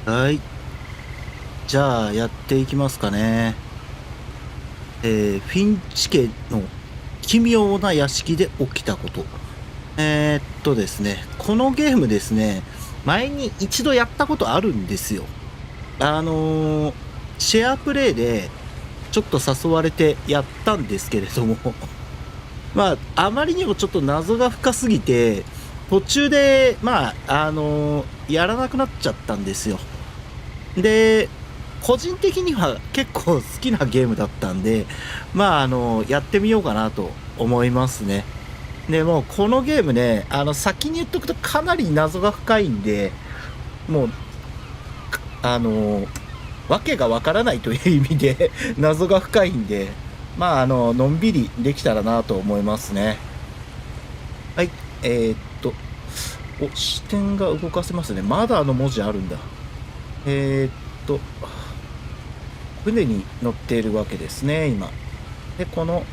はい。じゃあ、やっていきますかね。フィンチ家の奇妙な屋敷で起きたこと。ですね、このゲームですね、前に一度やったことあるんですよ。シェアプレイでちょっと誘われてやったんですけれども、まあ、あまりにもちょっと謎が深すぎて、途中で、やらなくなっちゃったんですよ。で、個人的には結構好きなゲームだったんで、やってみようかなと思いますね。で、もうこのゲームね、先に言っとくとかなり謎が深いんで、もう、あの、わけがわからないという意味で謎が深いんで、のんびりできたらなと思いますね。はい、視点が動かせますね。まだ文字あるんだ。船に乗っているわけですね、今。で、こ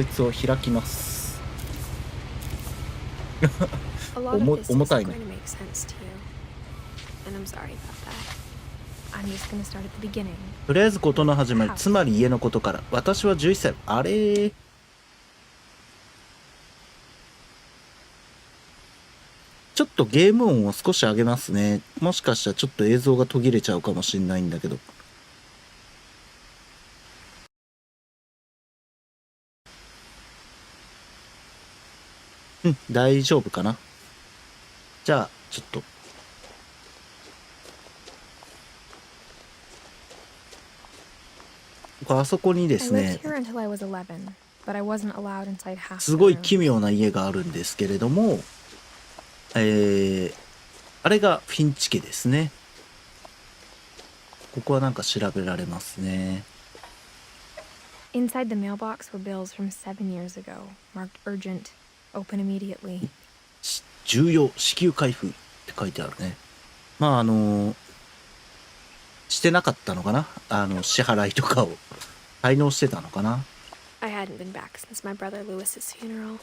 いつを開きます。重たいね。とりあえず事の始まり、つまり家のことから。私は11歳。あれー。ちょっとゲーム音を少し上げますね。もしかしたらちょっと映像が途切れちゃうかもしれないんだけど。うん、大丈夫かな。じゃあ、ちょっと。あそこにですね、すごい奇妙な家があるんですけれども、あれがフィンチ家ですね。ここはなんか調べられますね。Inside the mailbox were bills from 7 years ago, marked urgent, open immediately. 重要、支給開封って書いてあるね。してなかったのかな、支払いとかを滞納してたのかな。 I hadn't been back since my brother Lewis's funeral.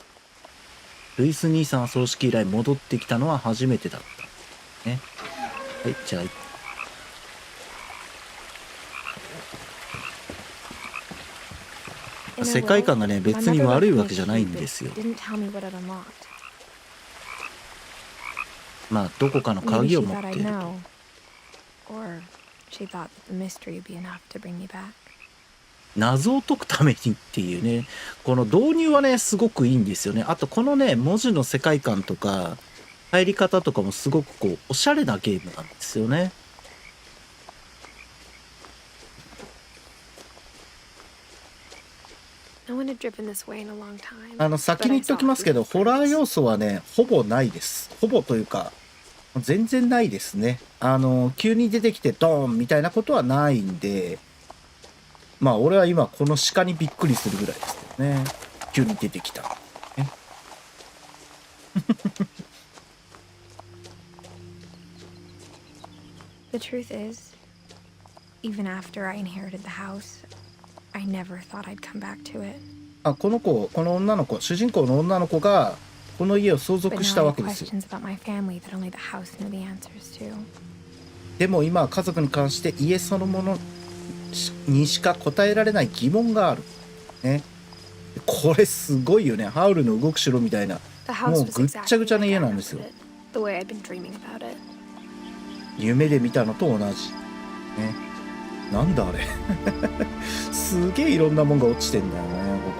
ルイス兄さんは葬式以来戻ってきたのは初めてだったね。はい、じゃあ世界観がね、別に悪いわけじゃないんですよ。まあ、どこかの鍵を持っていると。謎を解くためにっていうね、この導入はね、すごくいいんですよね。あと、このね、文字の世界観とか、入り方とかもすごくこう、おしゃれなゲームなんですよね。先に言っときますけど、ホラー要素はね、ほぼないです。ほぼというか、全然ないですね。急に出てきてドーンみたいなことはないんで、まあ、俺は今この鹿にびっくりするぐらいですけどね。急に出てきた。ね、The truth is, even after I inherited the house, I never thought I'd come back to it. この女の子、主人公の女の子がこの家を相続したわけですよ。でも今は家族に関して家そのものにしか答えられない疑問がある。ね。これすごいよね。ハウルの動く城みたいな。もうぐっちゃぐちゃな家なんですよ。夢で見たのと同じ。ね。なんだあれ。すげえいろんなもんが落ちてんだよね、こ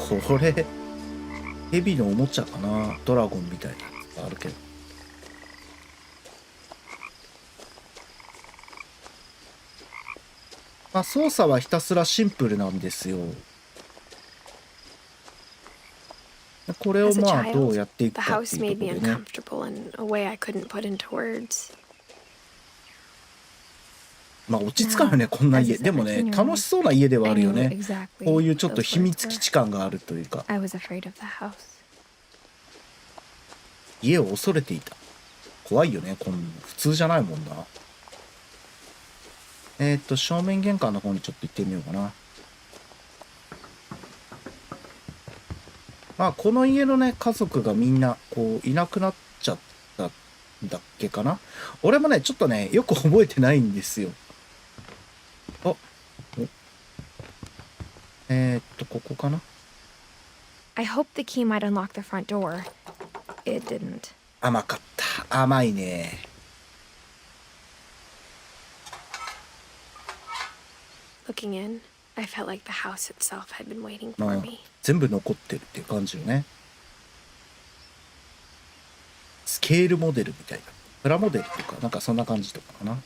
こに。これ、蛇のおもちゃかな。ドラゴンみたいなのがあるけど。操作はひたすらシンプルなんですよ。これをどうやっていくかっていうところでね。落ち着かないね、こんな家。でもね、楽しそうな家ではあるよね。こういうちょっと秘密基地感があるというか。家を恐れていた。怖いよね、普通じゃないもんな。正面玄関の方にちょっと行ってみようかな。まあこの家のね家族がみんなこういなくなっちゃったんだっけかな。俺もねちょっとねよく覚えてないんですよ。あ、ここかな。 I hope the key might unlock the front door. It didn't. 甘かった。甘いね。Looking in, I felt like the house itself had been waiting ま for あ me. 全部残ってるっていう感じよね。スケールモデルみたいな。プラモデルとかなんかそんな感じとかかな。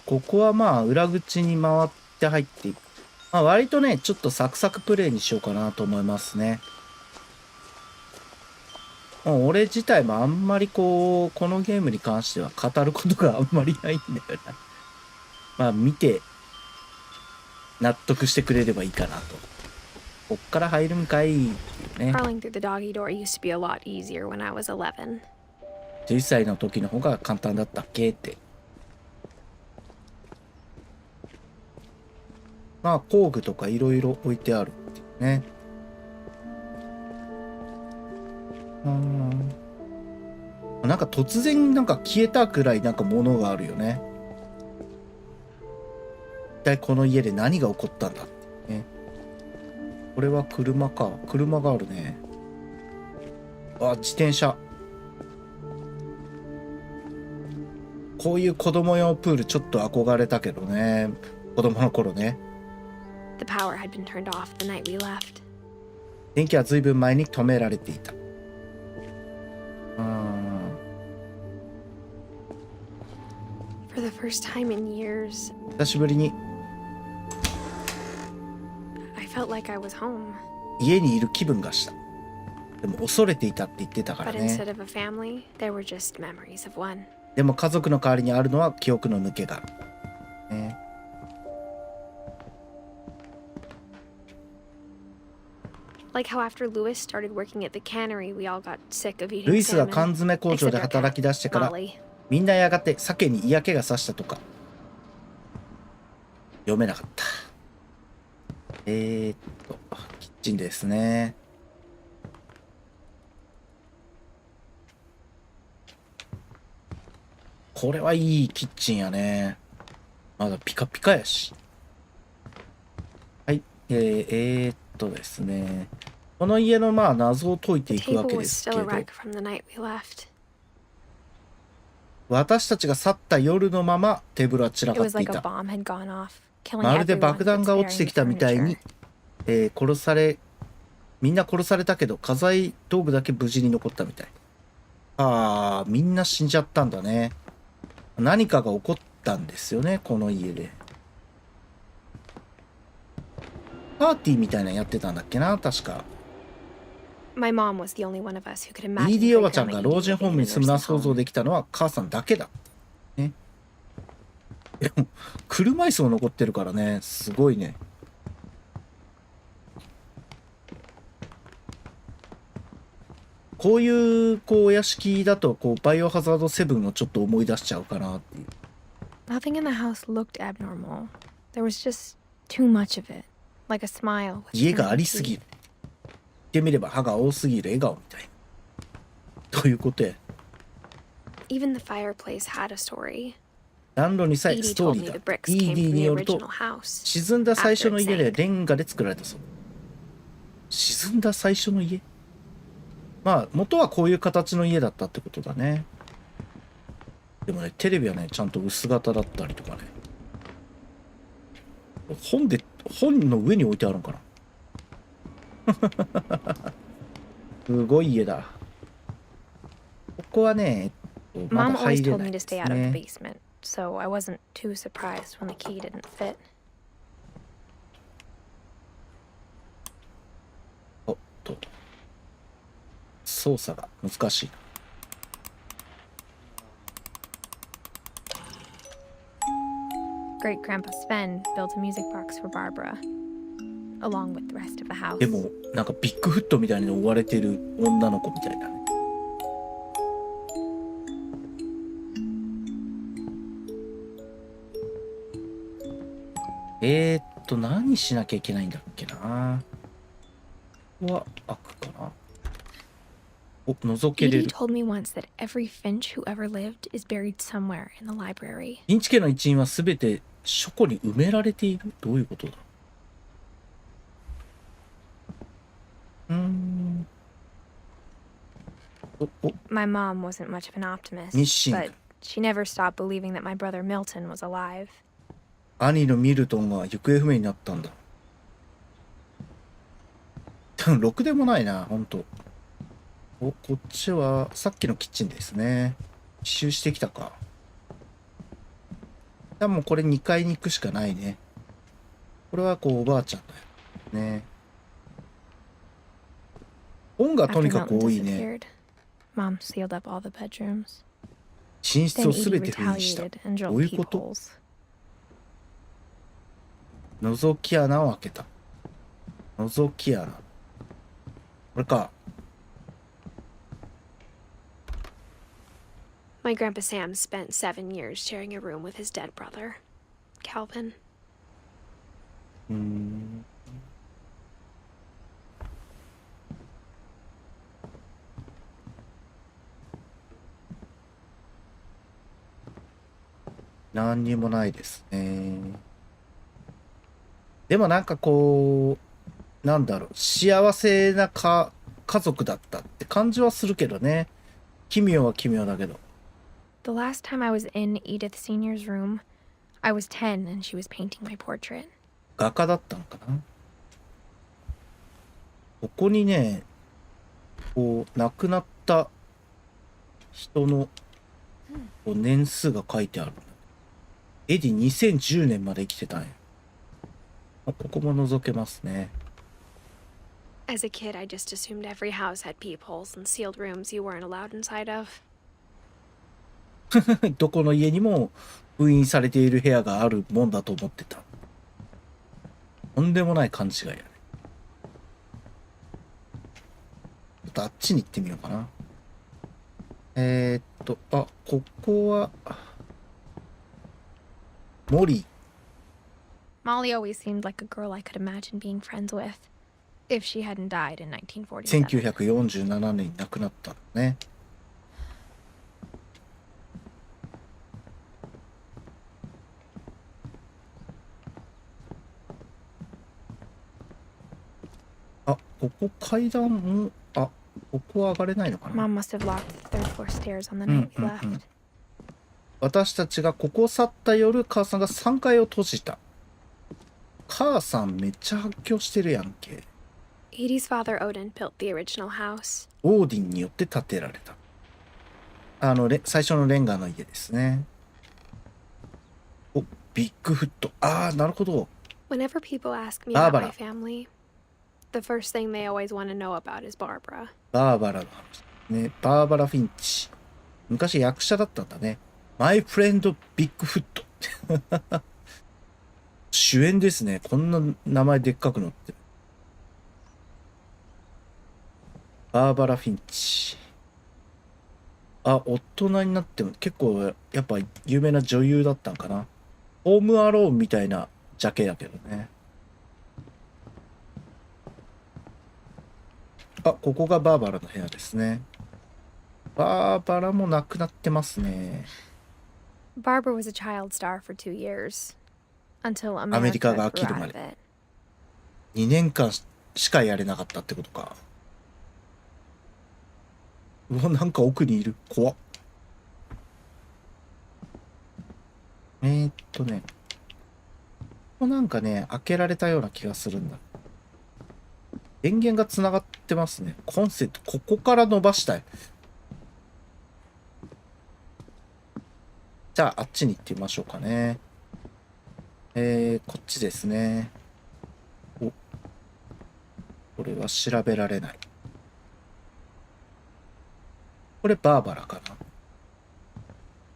ここはまあ裏口に回って入っていく。まあ割とねちょっとサクサクプレイにしようかなと思いますね。もう俺自体もあんまりこうこのゲームに関しては語ることがあんまりないんだよな。まあ見て納得してくれればいいかなと。こっから入るんかいっていうね。 Crawling through the doggy door used to be a lot easier when I was 11. 11歳の時の方が簡単だったっけって。まあ工具とかいろいろ置いてあるっていうね。なんか突然なんか消えたくらいなんか物があるよね。一体この家で何が起こったんだってね。これは車か。車があるね。あ、自転車。こういう子供用プールちょっと憧れたけどね。子供の頃ね。The power had been turned off the night we left. 電気はずいぶん前に止められていた。For the first time in years, 久しぶりに I felt like I was home. 家にいる気分がした。でも恐れていたって言ってたから But ね。 instead of a family, there were just memories of one. でも家族の代わりにあるのは記憶の抜け殻。ね、Like how after Louis started working at the cannery, we all got sick of eating ルイスが缶 salmon. 詰工場で Except our 働き cat, 出してから Molly. みんなやがて鮭に嫌気がさしたとか。読めなかった。キッチンですね。これはいいキッチンやね。まだピカピカやし。はい。ですね。この家のまあ謎を解いて The いくわ table けで was すけ still ど、 a wreck from the night we left. 私たちが去った夜のままテーブルは散ら It かっ was てい like a た。 bomb had gone off, killing まるで everyone 爆弾 but が落ちて sparing き the たみたいに furniture.みんな殺されたけど家財道具だけ無事に残ったみたい。ああ、みんな死んじゃったんだね。何かが起こったんですよね、この家で。パーティーみたいなのやってたんだっけな、確か。My mom was the only one of us who could imagine ED おばちゃん Great が Grandma 老 Edie 人ホー living ム in に a 住むのは nurse's 想像 home. できたのは母さんだけだ。ね。でも、車椅子も残ってるからね、すごいね。こういうこうお屋敷だとこうバイオハザード7をちょっと思い出しちゃうかなっていう。 Nothing in the house looked abnormal. There was just too much of it, like a smile with 家 too があ many りすぎ teeth. る。言ってみれば歯が多すぎる笑顔みたいな。ということや。 Even the fireplace had a story. 暖炉にさえ Edie ストー told リ me ー the が。 bricks came ED from に the よると original house. 沈んだ最初の家 After で it レンガで作られたそう。沈んだ最初の家。まあ元はこういう形の家だったってことだね。でもねテレビはねちゃんと薄型だったりとかね。本の上に置いてあるのかな。すごい家だ。ここはね、ま Mom だ always 入れ told な me い to です stay out of the ね。 basement, so I wasn't too surprised when the key didn't fit. おっと操作が難しい。Great Grandpa Sven built a music box for Barbara, along with the rest of the house. でもなんかビッグフットみたいに追われてる女の子みたいだね。何しなきゃいけないんだっけな。ここは開くかな。お、覗けれ Edie る。 told me once that every Finch who ever lived is buried somewhere in the library. フィンチ家の一員はすべて書庫に埋められている。どういうことだ。My mom wasn't much of an optimist, Missing. but she never stopped believing that my brother Milton was alive. 兄のミルトンが行方不明になったんだ。ろくでもないな、ほんと。お、こっちはさっきのキッチンですね。一周してきたか。もうこれ2階に行くしかないね。これはこうおばあちゃんだよね。本がとにかく多いね。Mom sealed up all the bedrooms. 寝室 Then をすべ Edie て封印した。 retaliated and ど drilled ういうこと？ peepholes. 覗き穴を開けた。覗き穴。これか。My grandpa Sam spent 7 years sharing a room with his dead brother, Calvin. 何にもないですね。でもなんかこう、なんだろう、幸せな家族だったって感じはするけどね。奇妙は奇妙だけど。The last time I was in Edith Sr.'s room, I was 10 and she was painting my portrait. 画家だったのかな。ここにね、こう亡くなった人のこう年数が書いてある。エディ2010年まで生きてたんや。ここも覗けますね。As a kid, I just assumed every house had peepholes and sealed rooms you weren't allowed inside of. どこの家にも封印されている部屋があるもんだと思ってた。とんでもない勘違いやね。ちょっとあっちに行ってみようかな。あ、ここはモリー。Molly always seemed like a girl I could imagine being friends with, if she hadn't died in 1947. 1947年に亡くなったのね。あ、ここ階段も、あ、ここは上がれないのかな。 Mom must have locked the third floor stairs on the night we left. 私たちがここを去った夜、母さんが3階を閉じた。母さんめっちゃ発狂してるやんけ。Edie's father Odin built the original house. オーディンによって建てられた。最初のレンガの家ですね。お、ビッグフット。ああ、なるほど。Whenever people ask me about Barbara. my family, the first thing they always want to know about is Barbara. バーバラの話。ね、バーバラ・フィンチ。昔役者だったんだね。マイフレンド・ビッグフット。主演ですね。こんな名前でっかく載ってる。バーバラ・フィンチ。あ、大人になっても結構やっぱ有名な女優だったんかな。ホームアローンみたいなジャケだけどね。あ、ここがバーバラの部屋ですね。バーバラも亡くなってますね。Barbara was a child star for 2 years, until アメリカ America が飽 grew きる out ま of で。 it. 2年間しかやれなかったってことか。うわ、なんか奥にいる。怖っ。ここなんかね、開けられたような気がするんだ。電源がつながってますね。コンセント、ここから伸ばしたい。じゃあ、あっちに行ってみましょうかね。こっちですね。お、これは調べられない。これバーバラか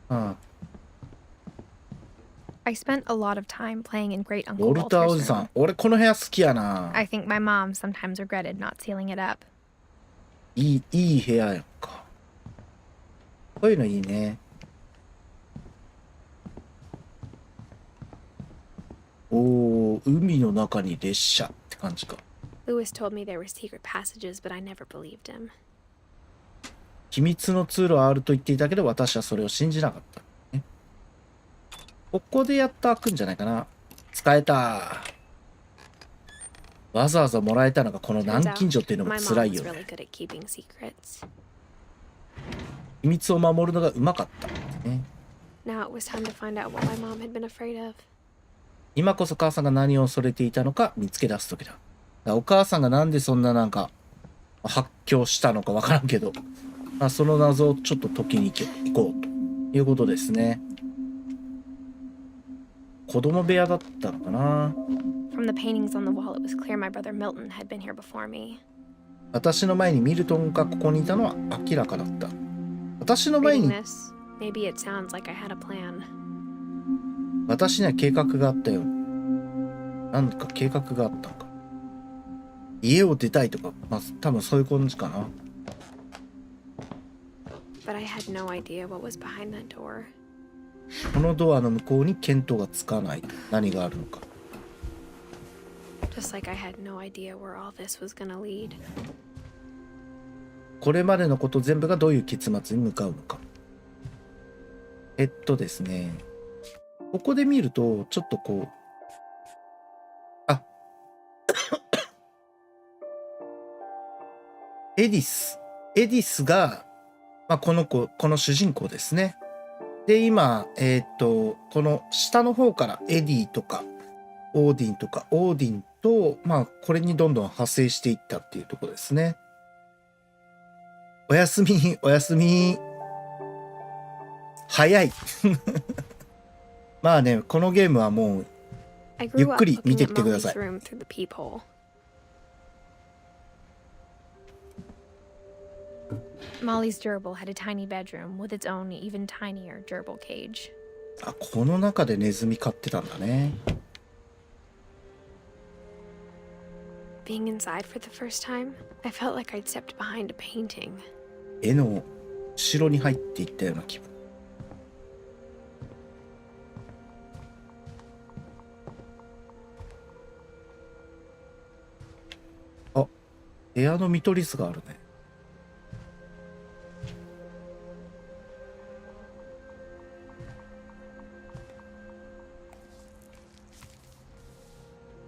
な。うん。I spent a lot of time playing in Great ウ Uncle ォルターおじ Walter's さ room. ん。俺この部屋好きやな。 I think my mom sometimes regretted not sealing it up. いい部屋やんか。こういうのいいね。お海の中に列車って感じか。Lewis told me there were secret passages, but I never believed him. 秘密の通路はあると言っていたけど、私はそれを信じなかった。ね、ここでやっと開くんじゃないかな。使えた。わざわざもらえたのがこの南京錠っていうのも辛いよね。秘密を守るのがうまかった、ね。今こそ母さんが何を恐れていたのか見つけ出す時だ。お母さんがなんでそんななんか発狂したのかわからんけど、まあ、その謎をちょっと解きに行こうということですね。子供部屋だったのかな。私の前にミルトンがここにいたのは明らかだった。私の前に私には計画があったよ。なんか計画があったのか。家を出たいとか、まあ多分そういう感じかな。このドアの向こうに見当がつかない。何があるのか。これまでのこと全部がどういう結末に向かうのか。ですね。ここで見ると、ちょっとこう、あエディスが、まあ、この主人公ですね。で、今、この下の方からエディとか、オーディンと、まあ、これにどんどん派生していったっていうところですね。おやすみ、おやすみ。早い。まあね、このゲームはもう、ゆっくり見てきてください。Molly's gerbil had a tiny bedroom with its own even tinier gerbil cage. あ、この中でネズミ飼ってたんだね。Being inside for the first time, I felt like I'd stepped behind a painting. 絵の後ろに入っていったような気分。あ、部屋の見取り図があるね。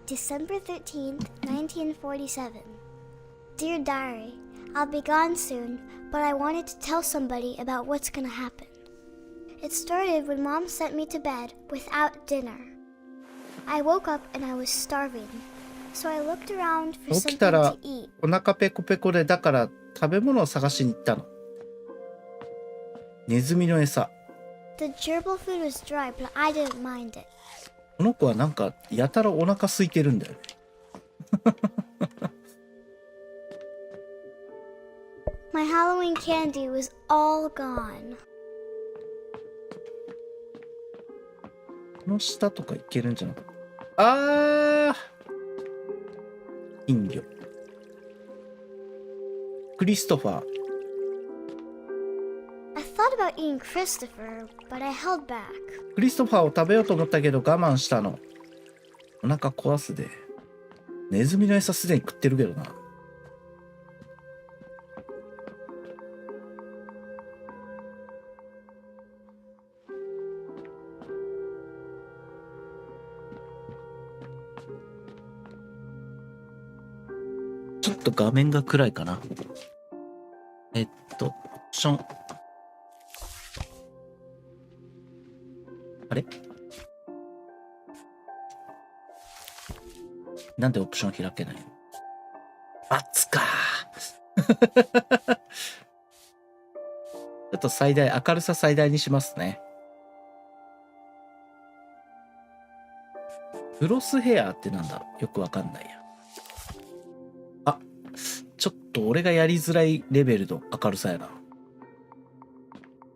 December 13th, 1947. Dear Diary, I'll be gone soon, but I wanted to tell somebody about what's gonna happen. It started when Mom sent me to bed without dinner. I woke up and I was starving, so I looked around for 起きた something ら to eat. お腹ペコペコで、だから食べ物を探しに行ったの。ネズミの餌。The gerbil food was dry, but I didn't mind it. この子はなんかやたらお腹空いてるんだよね。My Halloween candy was all gone. この下とかいけるんじゃなかった。あー、金魚。クリストファー。I thought about eating Christopher, but I held back. クリストファーを食べようと思ったけど我慢したの。お腹壊すで。ネズミの餌すでに食ってるけどな。ちょっと画面が暗いかな。オプション。あれ？なんでオプション開けないの？バツかー。ちょっと明るさ最大にしますね。クロスヘアってなんだろう？よくわかんないや。あ、ちょっと俺がやりづらいレベルの明るさやな。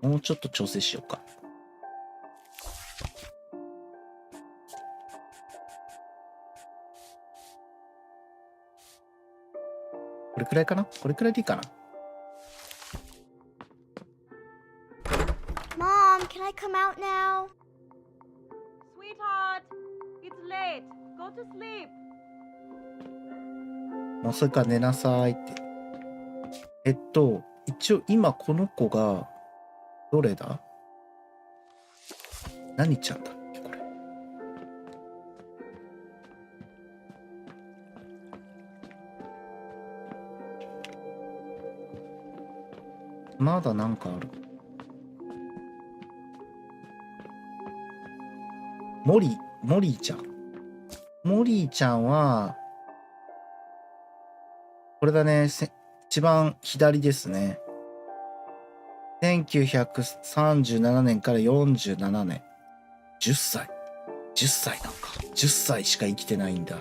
もうちょっと調整しようか。これくらいかな？これくらいでいいかな？ Mom, can I come out now? Sweetheart, it's late. Go to sleep. もうそれから寝なさいって。一応今この子が、どれだ？何ちゃんだっけこれ。まだなんかある。モリーちゃん。モリーちゃんは、これだね、一番左ですね。1937年から47年。10歳。10歳なんか。10歳しか生きてないんだ。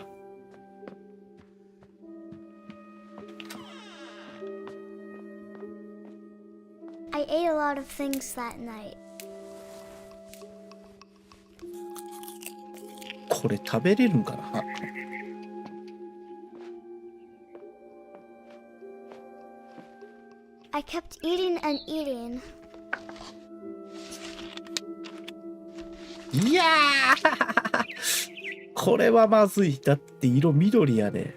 I ate a lot of things that night. これ食べれるんかな。I kept eating and eating. いやーこれはまずい。だって色緑やで。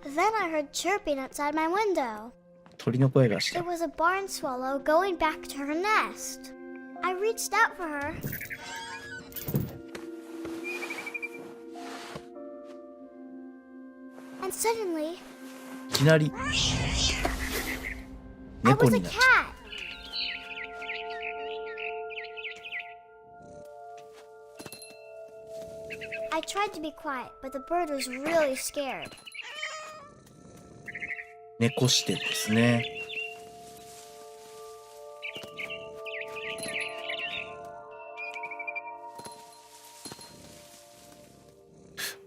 Then I heard chirping outside my window. 鳥の声がした It。was a barn swallow going back to her nest. I reached out for her. And suddenly, いきなり I 猫 was a になっちゃ cat. I tried to be quiet, but the bird was really scared. う。猫視点ですね。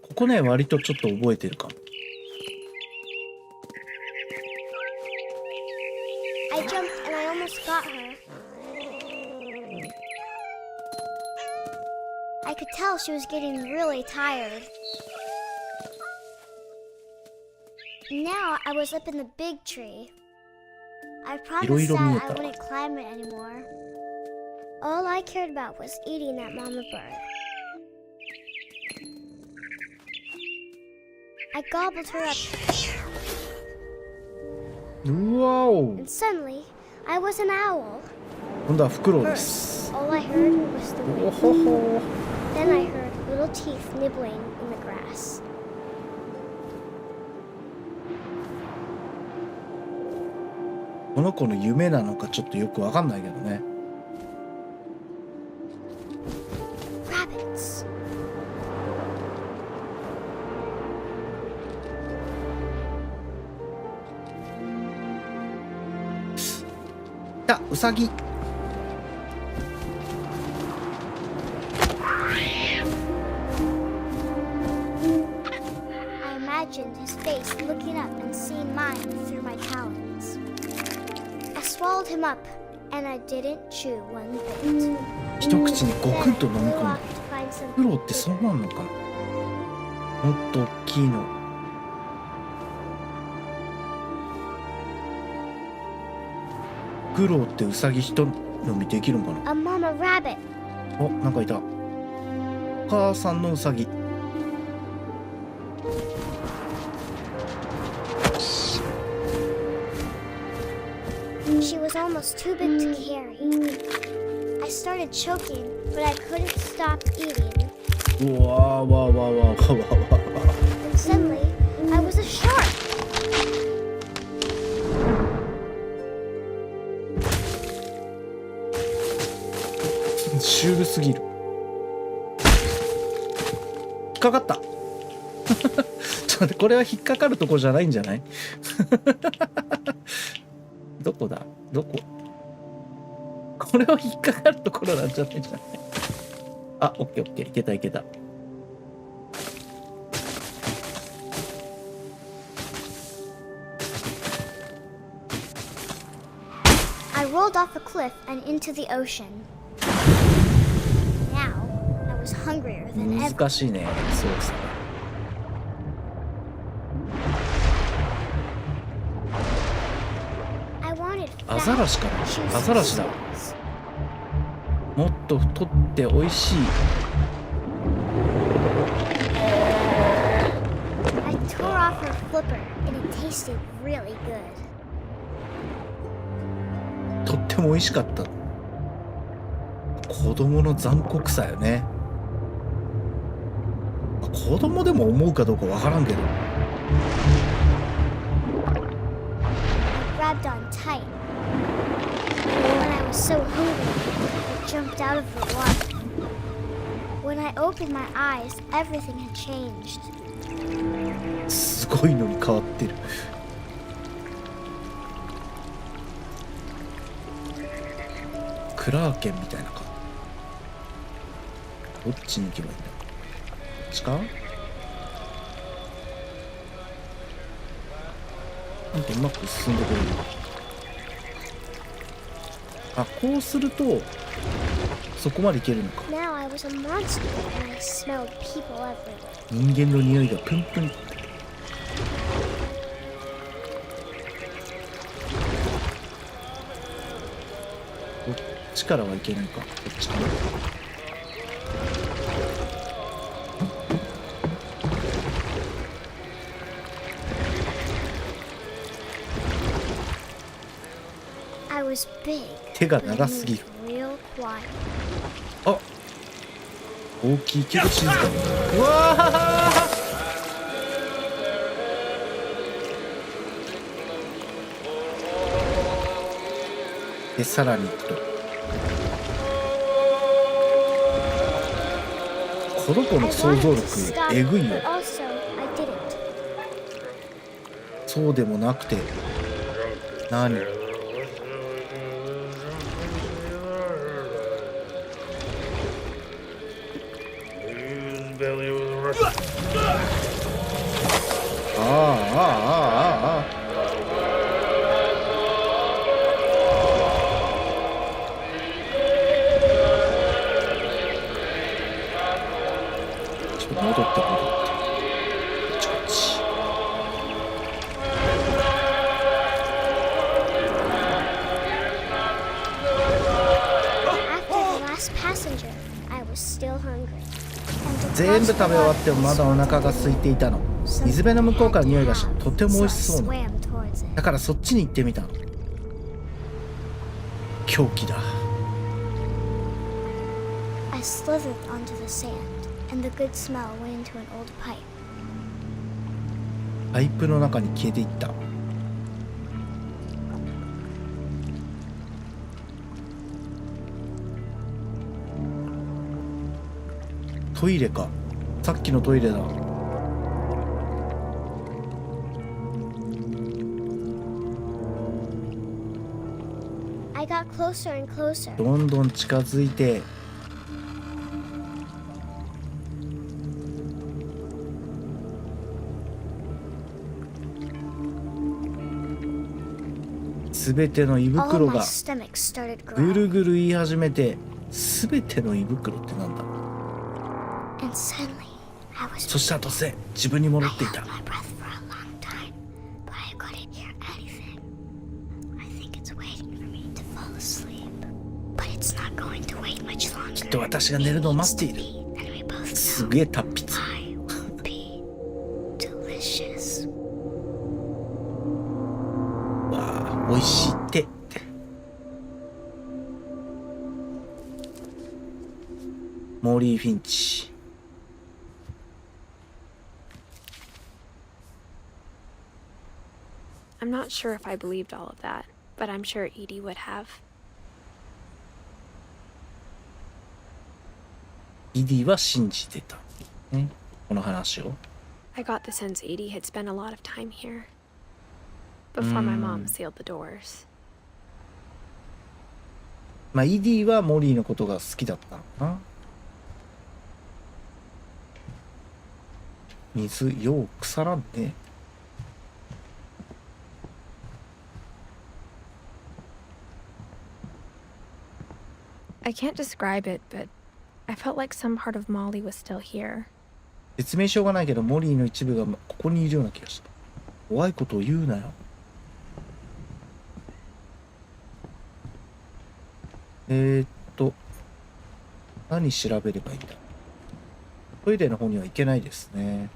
ここね、割とちょっと覚えてるかも。I jumped and I almost got her. I could tell she was getting really tired. Now I was up in the big tree. I promised Dad I wouldn't climb it anymore. All I cared about was eating that mama bird. I gobbled her up, うわお。 and suddenly I was an owl. 今度はフクロウです。 First, all I heard was the お wind. ほほ。 Then I heard little teeth nibbling in the grass. この子の夢なのかちょっとよくわかんないけどね。 Rabbits. あ、ウサギ。 I imagined his face looking up and seeing mine through my talons. I swallowed him up, and I didn't chew one bit. 一口にゴクンと飲み Flew 込む。 off to find some フクロウってそうなんのか。もっと大きいの。フクロウってウサギ一飲みできるのかな。 a mama rabbit. お、なんかいた。お母さんのウサギ。 She was almost too big to carry. I started choking, but I couldn't stop eating. うわーわーわーわーわーわーわーわ And suddenly, I was a shark. ーシュールすぎる。引っかかった。ちょっと待って、これは引っかかるとこじゃないんじゃない？どこだ？どこ？これは引っかかるところなんじゃないんじゃない？あ、オッケーオッケー、いけたいけた。I rolled off a cliff and into the ocean. Now, I was hungrier than ever. 難しいね、そうですね。 I wanted アザラシか fat, な？ juicy アザラシだ。 seeds. もっと太って美味しい。I tore off her flipper and it tasted really good. とっても美味しかった。子供の残酷さよね。子供でも思うかどうかわからんけど。I grabbed on tight. When I was so hungry, I jumped out of the water. When I opened my eyes, everything had changed. すごいのに変わってる。クラーケンみたいなか。どっちに行けばいいんだ。こっちか。なんかうまく進んでくれる。あ、こうするとそこまでいけるのか。Now I was a monster and I smelled people everywhere. 人間の匂いがプンプン。こっちからはいけないか。こっちかな。I was big, 手が but I 長すぎる。 moved real quiet. あ、大きいけど静かに。うわー、でさらに行くと、この子の I 想 wanted 像 to 力 stop, えぐいよ。 but also I didn't. そうでもなくて何。ああああああああ。ちょっと戻ってこっちこっち。After the last passenger, I was still hungry. And to 全部 cross 食べ the 終わ water, ってもまだお腹が空いていたの。水辺の向こうから匂いがし、とても美味しそうな。 swam towards it. だからそっちに行ってみたの。狂気だ。 I slithered onto the sand, and the good smell went into an old pipe. パイプの中に消えていった。トイレか。さっきのトイレだ。I got closer and closer. どんどん近づいて、すべての胃 All 袋 of my が stomach started ぐる growling, ぐる言い始めて、すべての胃袋ってなんだ。 and suddenly I was そしたら突然自分に戻ってい I た。 held my breath for a long time, but I couldn't hear anything. I think it's waiting for me to fall asleep, but it's not going to wait much きっ longer. と私が寝るのを待っている。 And we both す know げえ達筆。 I will be delicious. わあ、美味しいって。モーリー・フィンチ。 I'm not sure if I believed all of that, but I'm sure Edie would have. イディは信じてた、ね、この話を。 I got the sense Edie had spent a lot of time here before my mom sealed the doors. まあイディはモリーのことが好きだったのかな。水よう腐らんね。 I can't describe it, but I felt like some part of Molly was still here. 説明しようがないけどモリーの一部がここにいるような気がした。怖いことを言うなよ。何調べればいいんだ。トイレの方には行けないですね。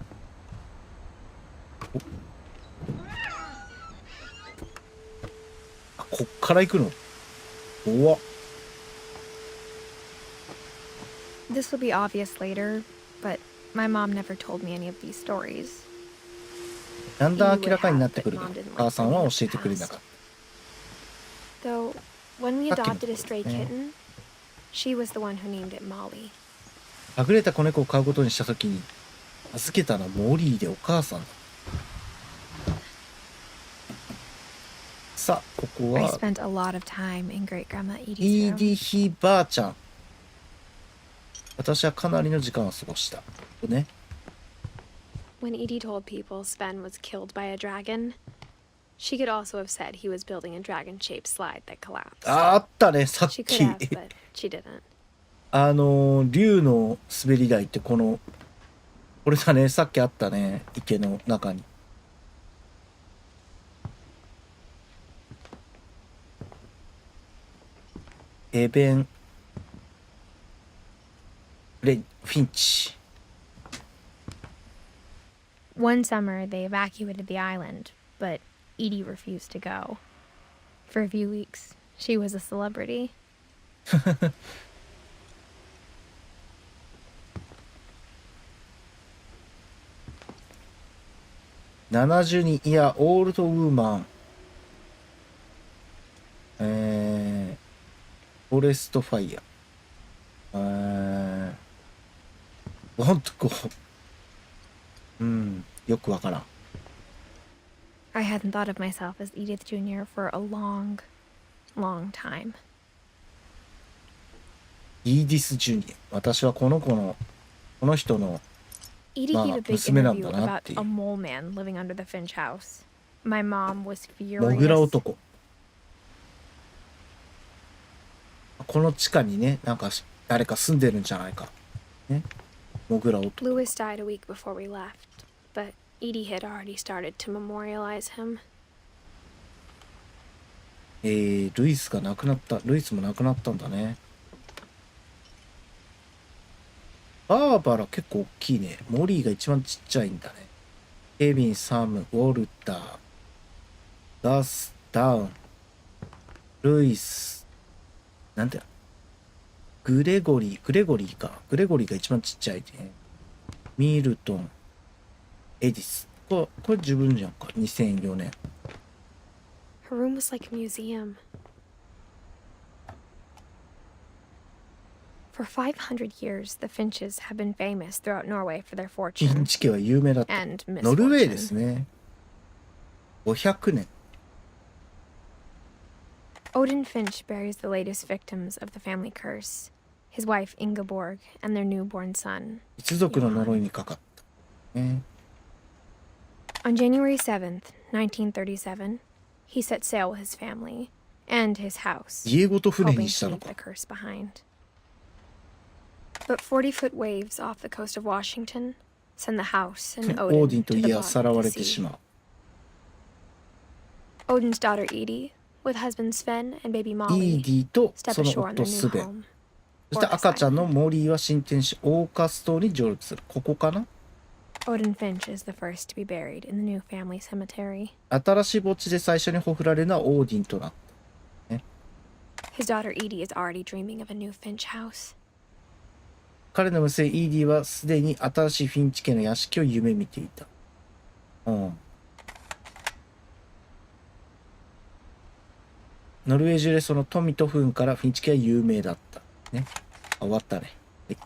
あ、こっから行くの。怖っ。This will be obvious later, but my mom never told me any of these stories. だんだん明らかになってくるが、お母さんは教えてくれなかった。Though, when we adopted a stray kitten, she was the one who named it Molly. はぐれた子猫を飼うことにしたときに、預けたのはモリーでお母さんだ。さあ、ここ I は spent a lot of time in Great Grandma イ Edie's ーデ room. ィひばあちゃん。私はかなりの時間を過ごした。ね。When Edie told people Sven was killed by a dragon, she could also have said he was building a dragon-shaped slide that collapsed. あったね、さっ She き。 could have, but she didn't. 竜の滑り台ってこれだね、さっきあったね、池の中に。フィンチ。One summer, they evacuated the island, but Edie refused to go. For a few weeks, she was a celebrity. 70人、いや、オールドウーマン。フォレストファイヤー。ほんとこう。よくわからん。I hadn't thought of myself as Edith Jr. for a long, long time. イーディス・ジュニア。私はこの人の、Edie gave a big 娘なん interview だなっ about てい a う。 mole man living under the Finch house. My mom was モグラ furious. 男。この地下にね、なんか誰か住んでるんじゃないか。ね。モグラ男。 Louis died a week before we left, but Edie had already started to memorialize him. ルイスが亡くなった。ルイスも亡くなったんだね。バーバラ結構大きいね。モリーが一番ちっちゃいんだね。ケビン、サム、ウォルター、ガス、ダウン、ルイス、なんてグレゴリーか。グレゴリーが一番ちっちゃいね。ミルトン、エディス。これ自分じゃんか。2004年。Her room was like a museum. For 500 years, the Finches have been famous throughout Norway for their フィ fortune ンチ家は有名だった。 and ノルウェーです misfortune. ね。500年。 Odin Finch buries the latest victims of the family curse, his wife Ingeborg and their newborn son. 一族の呪いにかかった。ね。 On January 7th, 1937, he set sail with his family and his house, 家ごと船 hoping にした to の leave か the。curse behind. But 40-foot waves off the coast of Washington send the house and オーディ Odin ンと to the 家はさら bottom わ of れ the てし sea. まう。 Odin's daughter Edie, with husband Sven and baby イー Molly, ディと step その ashore on 夫 their ス new ベン。 home. そして赤ちゃんのモリーは進展し、オーカス島に上陸する。ここかな。 Odin Finch is the first to be buried in the new family cemetery. 新しい墓地で最初にほふられるのはオーディンとなった。ね。 His daughter Edie is already dreaming of a new Finch house. 彼の娘イーディはすでに新しいフィンチ家の屋敷を夢見ていた。ノルウェー中でその富と不運からフィンチ家は有名だった。ね。終わったね。はい、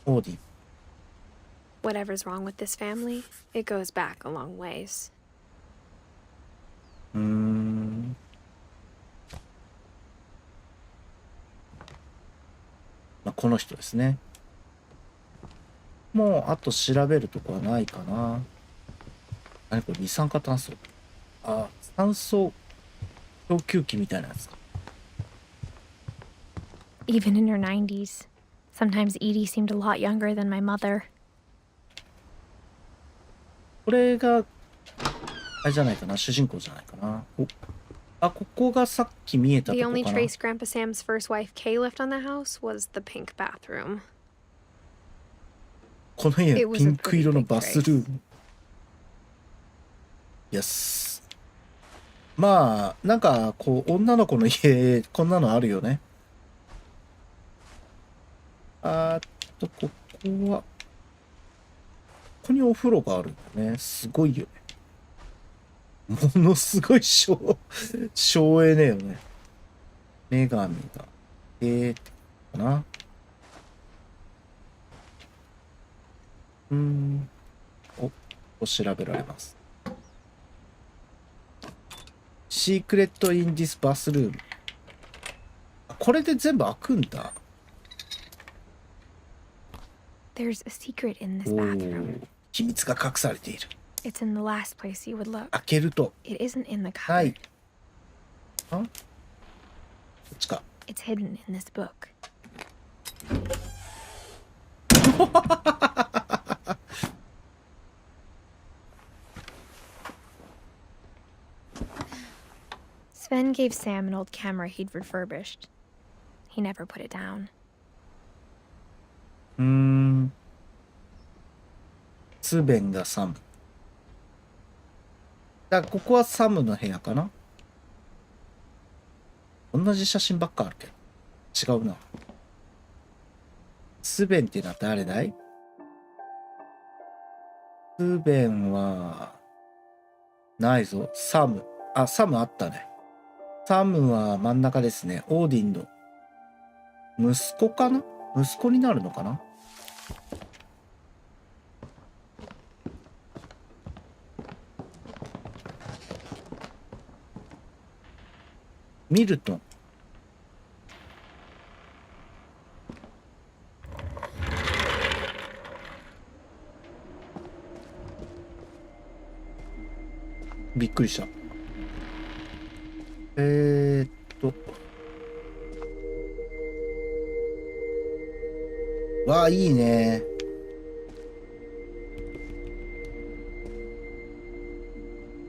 オーディン。Whatever's wrong with this family, it goes back a long ways. この人ですね。もうあと調べるとこはないかな。何これ、二酸化炭素。あ、酸素供給器みたいなやつか。 Even in her 90s, sometimes Edie seemed a lot younger than my mother. これがあれじゃないかな、主人公じゃないかな。お、あ、ここがさっき見えたと The こ only かな。 trace Grandpa Sam's first wife Kay left on the house was the pink bathroom. この家 It ピ was a ンク色 pretty の big バスルー trace. ム。よし。まあなんかこう女の子の家こんなのあるよね。ここはここにお風呂があるんだね。すごいよね。ものすごい省エネよね。女神がかな。調べられます。シークレットインディスバスルーム。これで全部開くんだ。There's a secret in this お bathroom. ー、秘密が隠されている。 It's in the last place you would look. 開けると。It isn't in the はい。 cupboard. こっちか。 It's hidden in this book. Sven gave Sam an old camera he'd refurbished. He never put it down. スベンがサム。だからここはサムの部屋かな。同じ写真ばっかあるけど違うな。スベンっていうのは誰だい？スベンはないぞ。サム。あ、サムあったね。サムは真ん中ですね。オーディンの息子かな？息子になるのかな？ミルトン。びっくりした。わあ、いいね。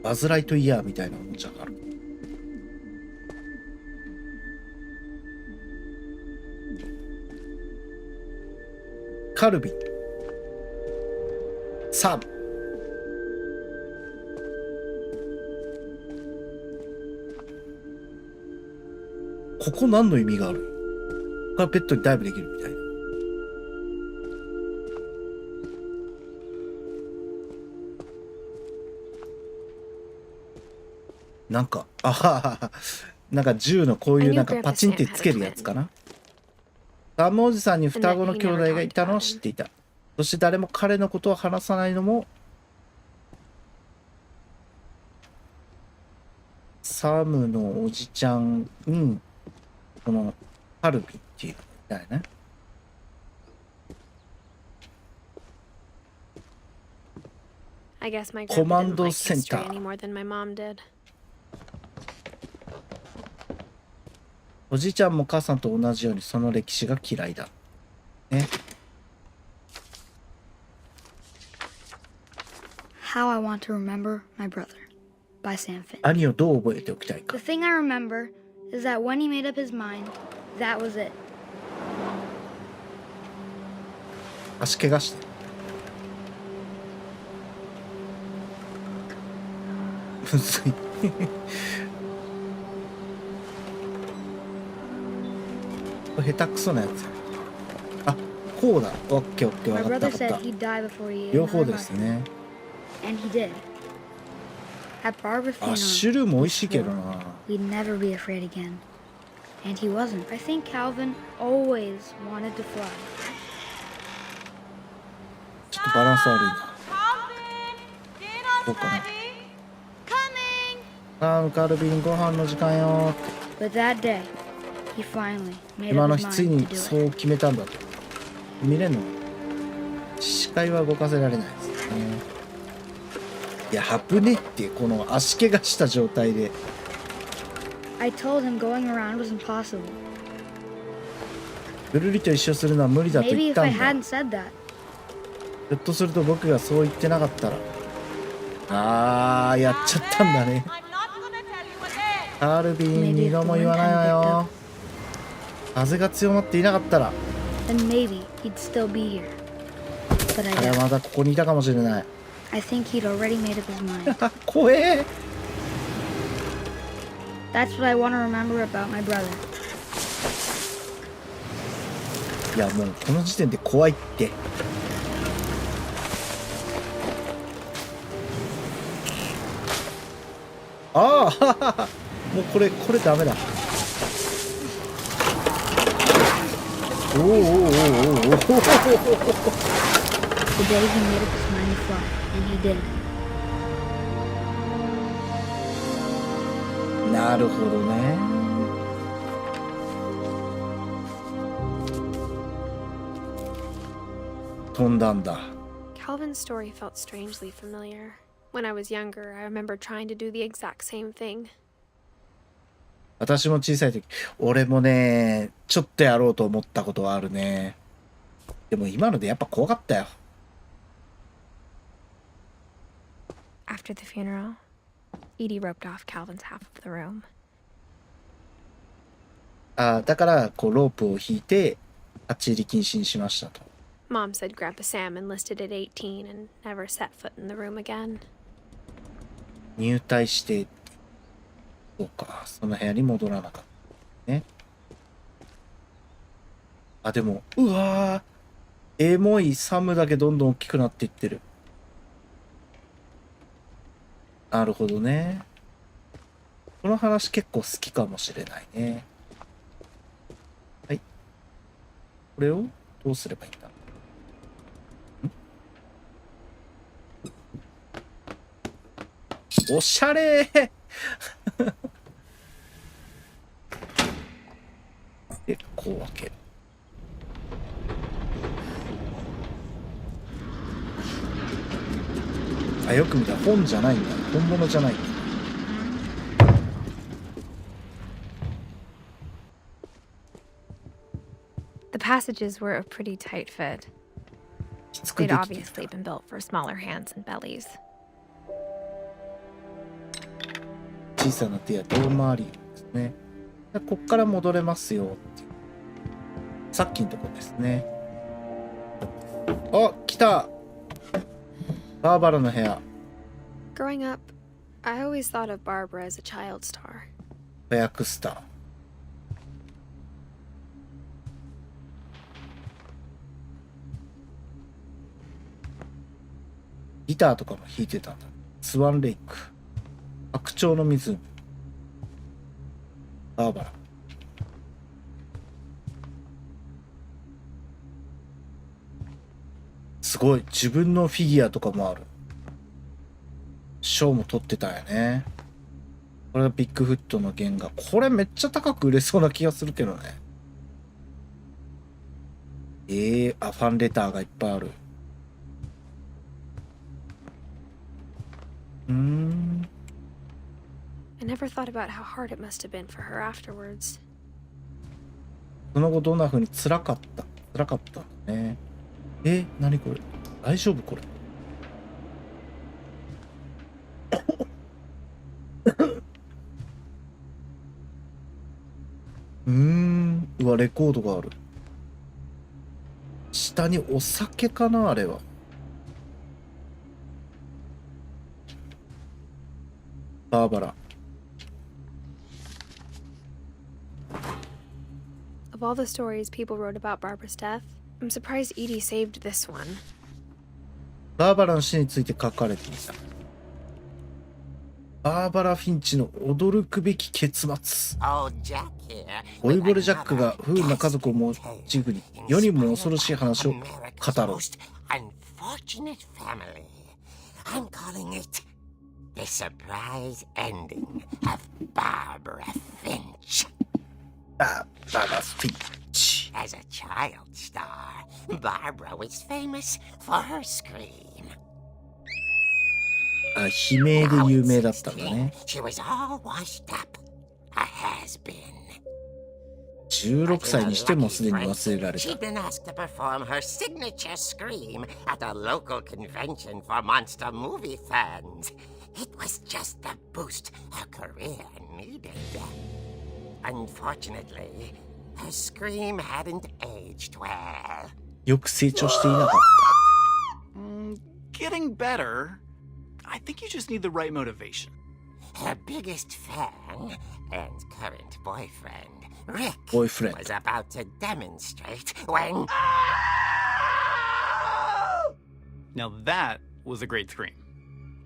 バズ・ライトイヤーみたいなおもちゃがある。カルビン。サム。ここ何の意味がある？ここからペットにダイブできるみたいな。なんか、あはは、なんか銃のこういうなんかパチンってつけるやつかな。サムおじさんに双子の兄弟がいたのを知っていた。そして誰も彼のことを話さないのも、サムのおじちゃんに、このカルビっていうのだよね。I guess my Commando grandpa didn't like history Center. any more than my mom did. おじいちゃんも母さんと同じようにその歴史が嫌いだ。ね。How I Want to Remember My Brother by Sam Finch. 兄をどう覚えておきたいか。 The thing I remember is that when he made up his mind, that was it. 足怪我して。むずい。下手くそなやつ。あ、こうだ。オッケーオッケー、 My 分かった brother 分 said かっ he'd die before he た。 ate 両方 another で bite. すね。 And he did. At Barbara アッシュルーム美味しいけどな。 we'd never be afraid again. And he wasn't. I think Calvin always wanted to fly. ちょっとバランス悪いな。こうかな。あー、カルビンご飯の時間よ。 But that day, he finally made 今 up の his 日つい mind に to do そ it. う決めたんだと。見れんの？視界は動かせられないですね。いや、危ねってこの足怪我した状態で。 I told him going around was impossible. ぐるりと一緒するのは無理だと Maybe 言っ if た I んだ。 hadn't said that, ひょっとすると僕がそう言ってなかったら。あー、やっちゃったんだね。 I'm not gonna tell you again. カルビン二度も言わないわよ。風が強まっていなかったら then maybe he'd still be here. But I 彼は doubt. まだここにいたかもしれない。 I think he'd already made up his mind. 怖え。 That's what I want to remember about my brother. いやもうこの時点で怖いって。ああもうこれダメだ。おおおおおおお The day he made up his mind to fly, and he did. なるほどね。飛んだんだ。 Calvin's story felt strangely familiar. When I was younger, I remember trying to do the exact same thing. 私も小さい時、俺もね、ちょっとやろうと思ったことはあるね。でも今のでやっぱ怖かったよ。After the funeral, Edie roped off Calvin's half of the room. だからこうロープを引いて立ち入り禁止にしましたと。Mom said Grandpa Sam enlisted at 18 and never set foot in the room again. 入隊して、そうか、その部屋に戻らなかったね。でもうわー、エモいサムだけどんどん大きくなっていってる。なるほどね。この話結構好きかもしれないね。はい。これをどうすればいいんだ。おしゃれーで、こう開ける。よく見たら本じゃないんだ。本物じゃないんだ。The passages were a pretty tight fit. きつく They'd できて obviously been built for smaller hands and bellies. 小さな手や胴回りですね。こっから戻れますよっていう。さっきのとこですね。来た。バーバラの部屋。 Growing up, I always thought of Barbara as a child star. 子役スター。ギターとかも弾いてたんだ。スワンレイク。白鳥の湖。バーバラ。すごい。自分のフィギュアとかもある。賞も取ってたよね。これがビッグフットの原画。これめっちゃ高く売れそうな気がするけどね。ファンレターがいっぱいある。I never thought about how hard it must have been for her afterwards. その後どんな風に辛かったんだね。何これ。大丈夫これ。うわ、レコードがある。下にお酒かなあれは。バーバラ。Of all the stories people wrote about Barbara's death, I'm surprised Edie saved this one. バーバラの死について書かれていた。バーバラ・フィンチの驚くべき結末。老いぼれジャックが不運な家族をモチーフに世にも恐ろしい話を語ろう。The surprise ending of Barbara Finch. Barbara Finch. As a child star, Barbara was famous for her scream. 悲鳴で有名だったんだね。She was all washed up, a has-been. 16歳にしてもすでに忘れられた。 She'd been asked to perform her signature scream at a local convention for monster movie fans. It was just the boost her career needed. Unfortunately, her scream hadn't aged well. よく成長していなかっ Getting better. I think you just need the right motivation. Her biggest fan and current boyfriend, Rick, Boyfriend. was about to demonstrate when... Now that was a great scream.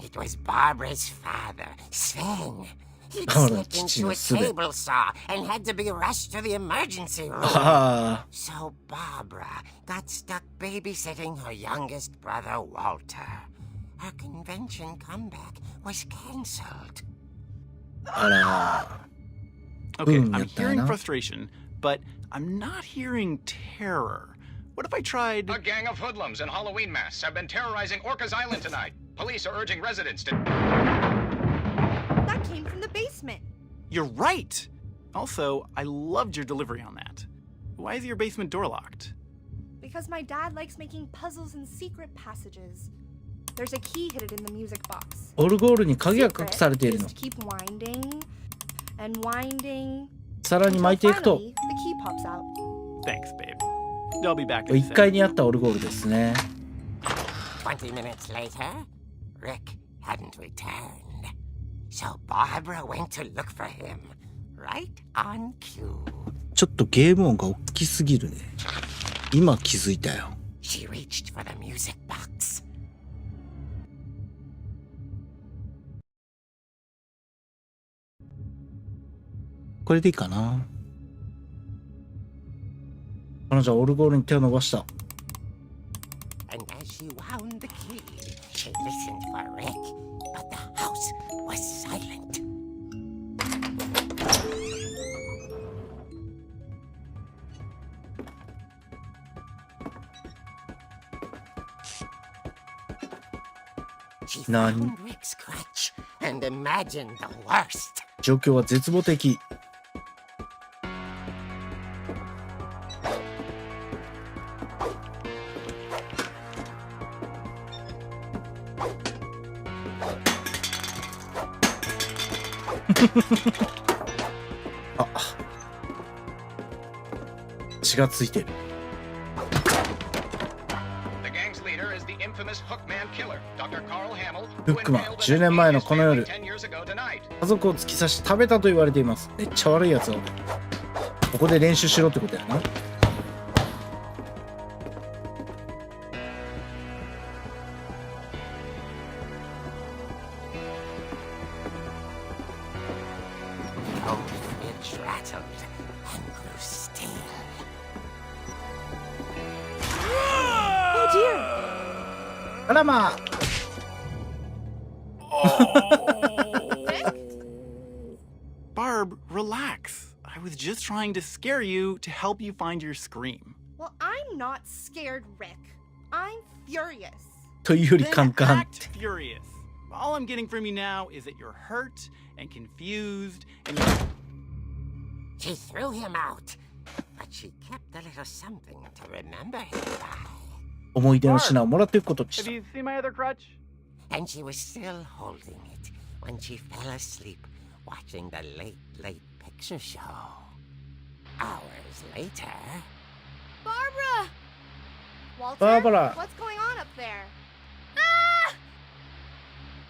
It was Barbara's father, Sven. He'd Oh, slipped into a Sven. table saw and had to be rushed to the emergency room. た。あ So Barbara got stuck babysitting her youngest brother, Walter. Her convention comeback was cancelled. あ、あら。 Okay, Boom, I'm yata hearing na. frustration, but I'm not hearing terror. What if I tried... A gang of hoodlums in Halloween masks have been terrorizing Orcas Island tonight. Police are urging residents to... That came from the basement. You're right! Also, I loved your delivery on that. Why is your basement door locked? Because my dad likes making puzzles and secret passages. There's a key hidden in the music box. オルゴールに鍵が隠 Secret されている is の。 to keep winding and winding さらに巻いてい until くと、 finally the key pops out. Thanks, babe. I'll be back in a 1階 second. にあったオルゴールですね。 20 minutes later, Rick hadn't returned. So Barbara went to look for him, right on cue. ちょっとゲーム音が大きすぎるね。今気づいたよ。 She reached for the music box. これでいいかな。彼女はオルゴールに手を伸ばした。 And as she wound the key, she listened for Rick, but the house was silent. She found Rick's crutch and imagined the worst. 状況は絶望的。あ、血がついてる。 The gang's leader is the infamous Hookman killer, Dr. Carl Hamill, フ who ックマン、 impaled 10年前のこの夜、 10 years ago tonight. 家族を突き刺し食べたと言われています。めっちゃ悪いやつを。ここで練習しろってことやな。 Oh, it rattled and grew still. Oh dear! あらまあ。 Barb, relax. I was just trying to scare you to help you find your scream. Well, I'm not scared, Rick. I'm furious. というよりカン Then カン。 act furious. All I'm getting from you now is that you're hurt and confused and you're... She threw him out, but she kept a little something to remember him by. 思い出の品をもらっていくことにし Have た。 you seen my other crutch? And she was still holding it when she fell asleep watching the late picture show. Hours later, Barbara! Walter, Barbara. what's going on up there? Ah!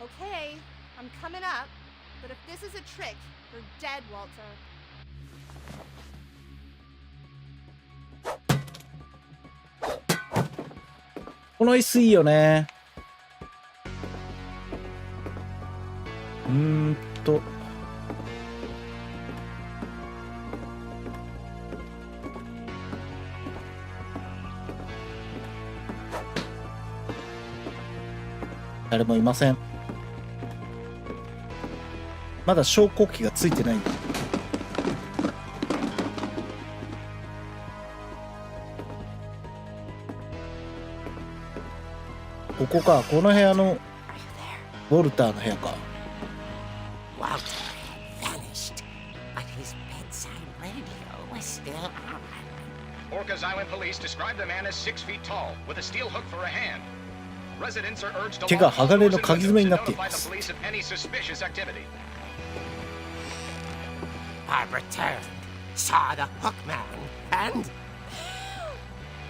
Okay, I'm coming up, but if this is a trick, you're dead, Walter. この椅子いいよね。と。誰もいません。まだ昇降機がついてない。ここか、この部屋のウォルターの部屋か。Walter had vanished, but his bedside radio was still on. Orcas Island police describe the man as 6 feet tall, with a steel hook for a hand. Residents are urged to 手が lock all 鋼 doors の and 鍵 windows 爪に to なってい notify ま the す。 police of any suspicious activity. Barbara turned, saw the hookman, and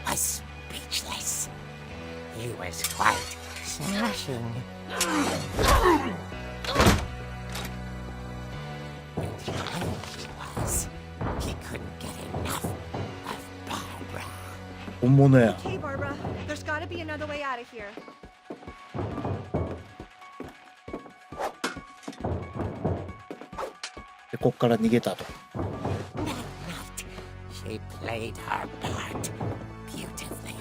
was speechless. He was quite smashing. And funny he was. He couldn't get enough of Barbara. 本物や。 Okay, Barbara, there's gotta be another way out of here. でこっから逃げたと。 That night, she played her part beautifully.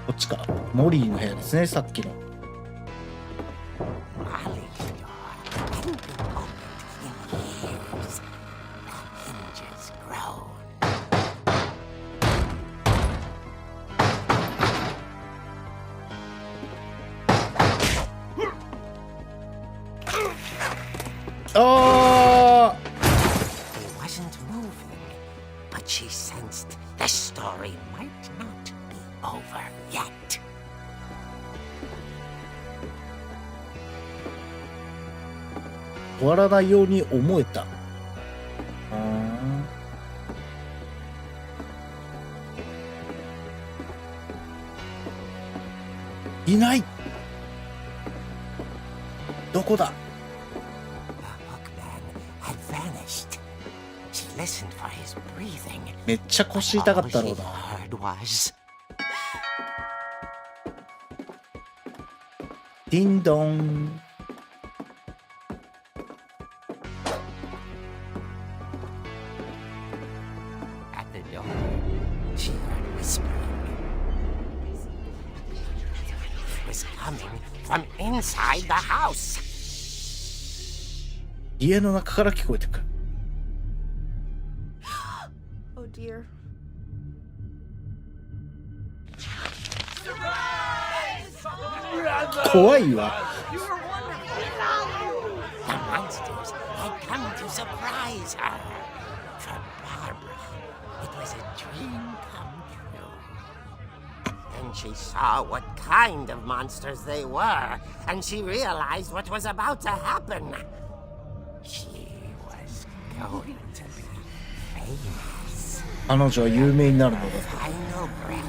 こっちか。モリーの部屋ですね、さっきの。 Molly's door hadn't been opened in years. The hinges groaned. あ He wasn't moving, but she sensed the story might not be over yet. 終わらないように思えた。いない。どこだ。 The hookman had vanished. She listened for his breathing. めっちゃ腰痛か All ったろ she うな。 heard was ディンドン。 at the door. She heard whispering. It was coming from inside the house. 家の中から聞こえてくる。 Oh dear. 怖いわ。 The monsters had come to surprise her. For Barbara, it was a dream come true. Then she saw what kind of monsters they were, and she realized what was about to happen. She was going to be famous. 彼女は有名になるのだ。 Final breath,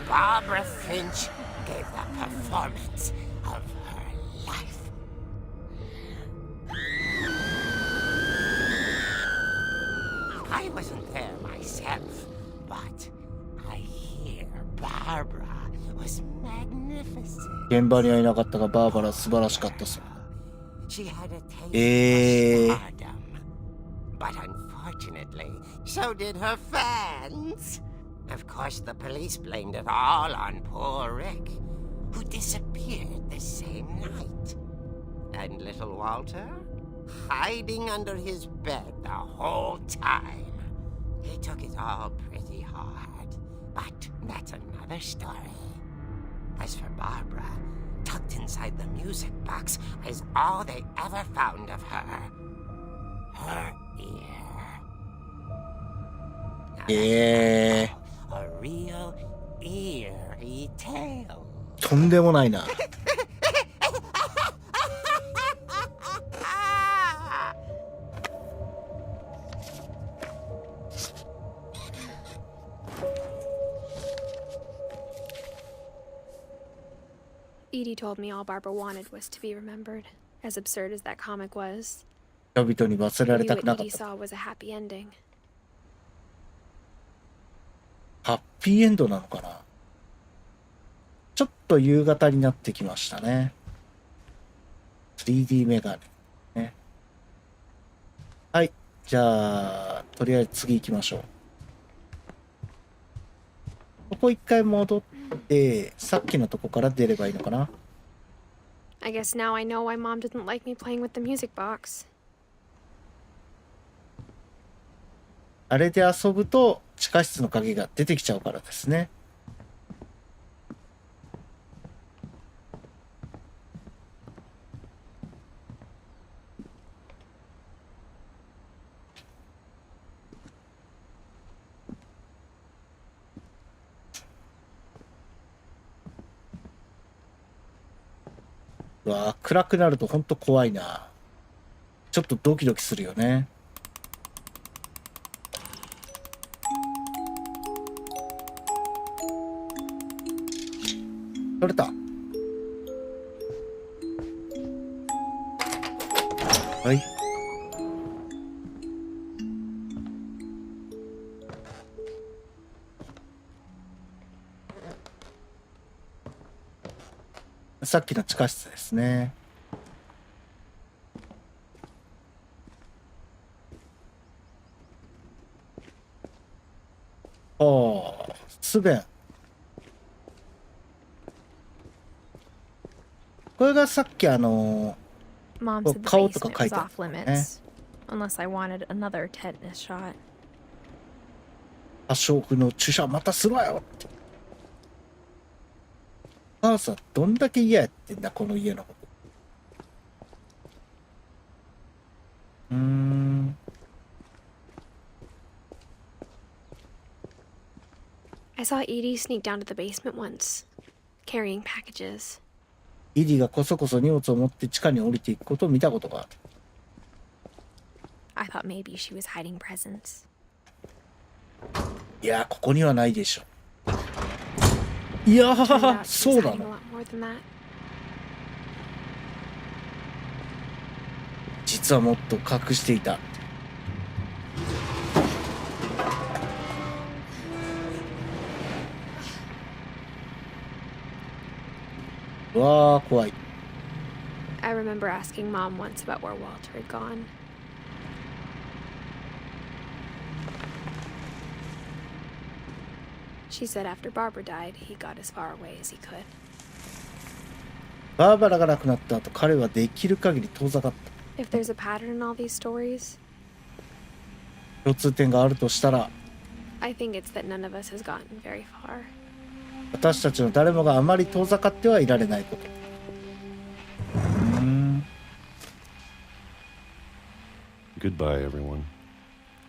Barbara Finch gave the performance of her life. I wasn't there myself, but I hear Barbara was magnificent. 現場にはいなかったが、バーバラ素晴らしかったそう。 She had a taste of stardom, but unfortunately, so did her fans. Of course, the police blamed it all on poor Rick, who disappeared the same night. And little Walter, hiding under his bed the whole time. He took it all pretty hard, but that's another story. As for Barbara, tucked inside the music box is all they ever found of her. Her ear. Now that's a real eerie tale. とんでもないな。 Edie told me all Barbara wanted was to be remembered, as absurd as that comic was. 人々に忘れ I られ knew た what くなかっ Edie た。 saw was a happy ending. ハッピーエンドなのかな。ちょっと夕方になってきましたね。3D メガネ。ね。はい。じゃあ、とりあえず次行きましょう。ここ一回戻って、さっきのとこから出ればいいのかな。 I guess now I know why Mom didn't like me playing with the music box. あれで遊ぶと地下室の鍵が出てきちゃうからですね。うわー、暗くなるとほんと怖いな。ちょっとドキドキするよね。取れた。はい。さっきの地下室ですね。ああ、すべん。これがさっきMom said the 顔とか basement 書い was てあ off るね。 limits, unless I wanted another tetanus shot. 破傷風の注射またするわよって。お母さんどんだけ嫌やってんだこの家のこと。I saw Edie sneak down to the basement once, carrying packages. イディがこそこそ荷物を持って地下に降りていくことを見たことがある。I thought maybe she was hiding presents. いやー、ここにはないでしょ。いや Turned ー、 out she そ was うな hiding a の。 lot more than that. 実はもっと隠していた。うわー、怖い。I remember asking Mom once about where Walter had gone. She said after Barbara died, he got as far away as he could. バーバラが亡くなった後、彼はできる限り遠ざかった。 If there's a pattern in all these stories, 共通点があるとしたら、 I think it's that none of us has gotten very far. 私たちの誰もがあまり遠ざかってはいられないこと。Goodbye, everyone.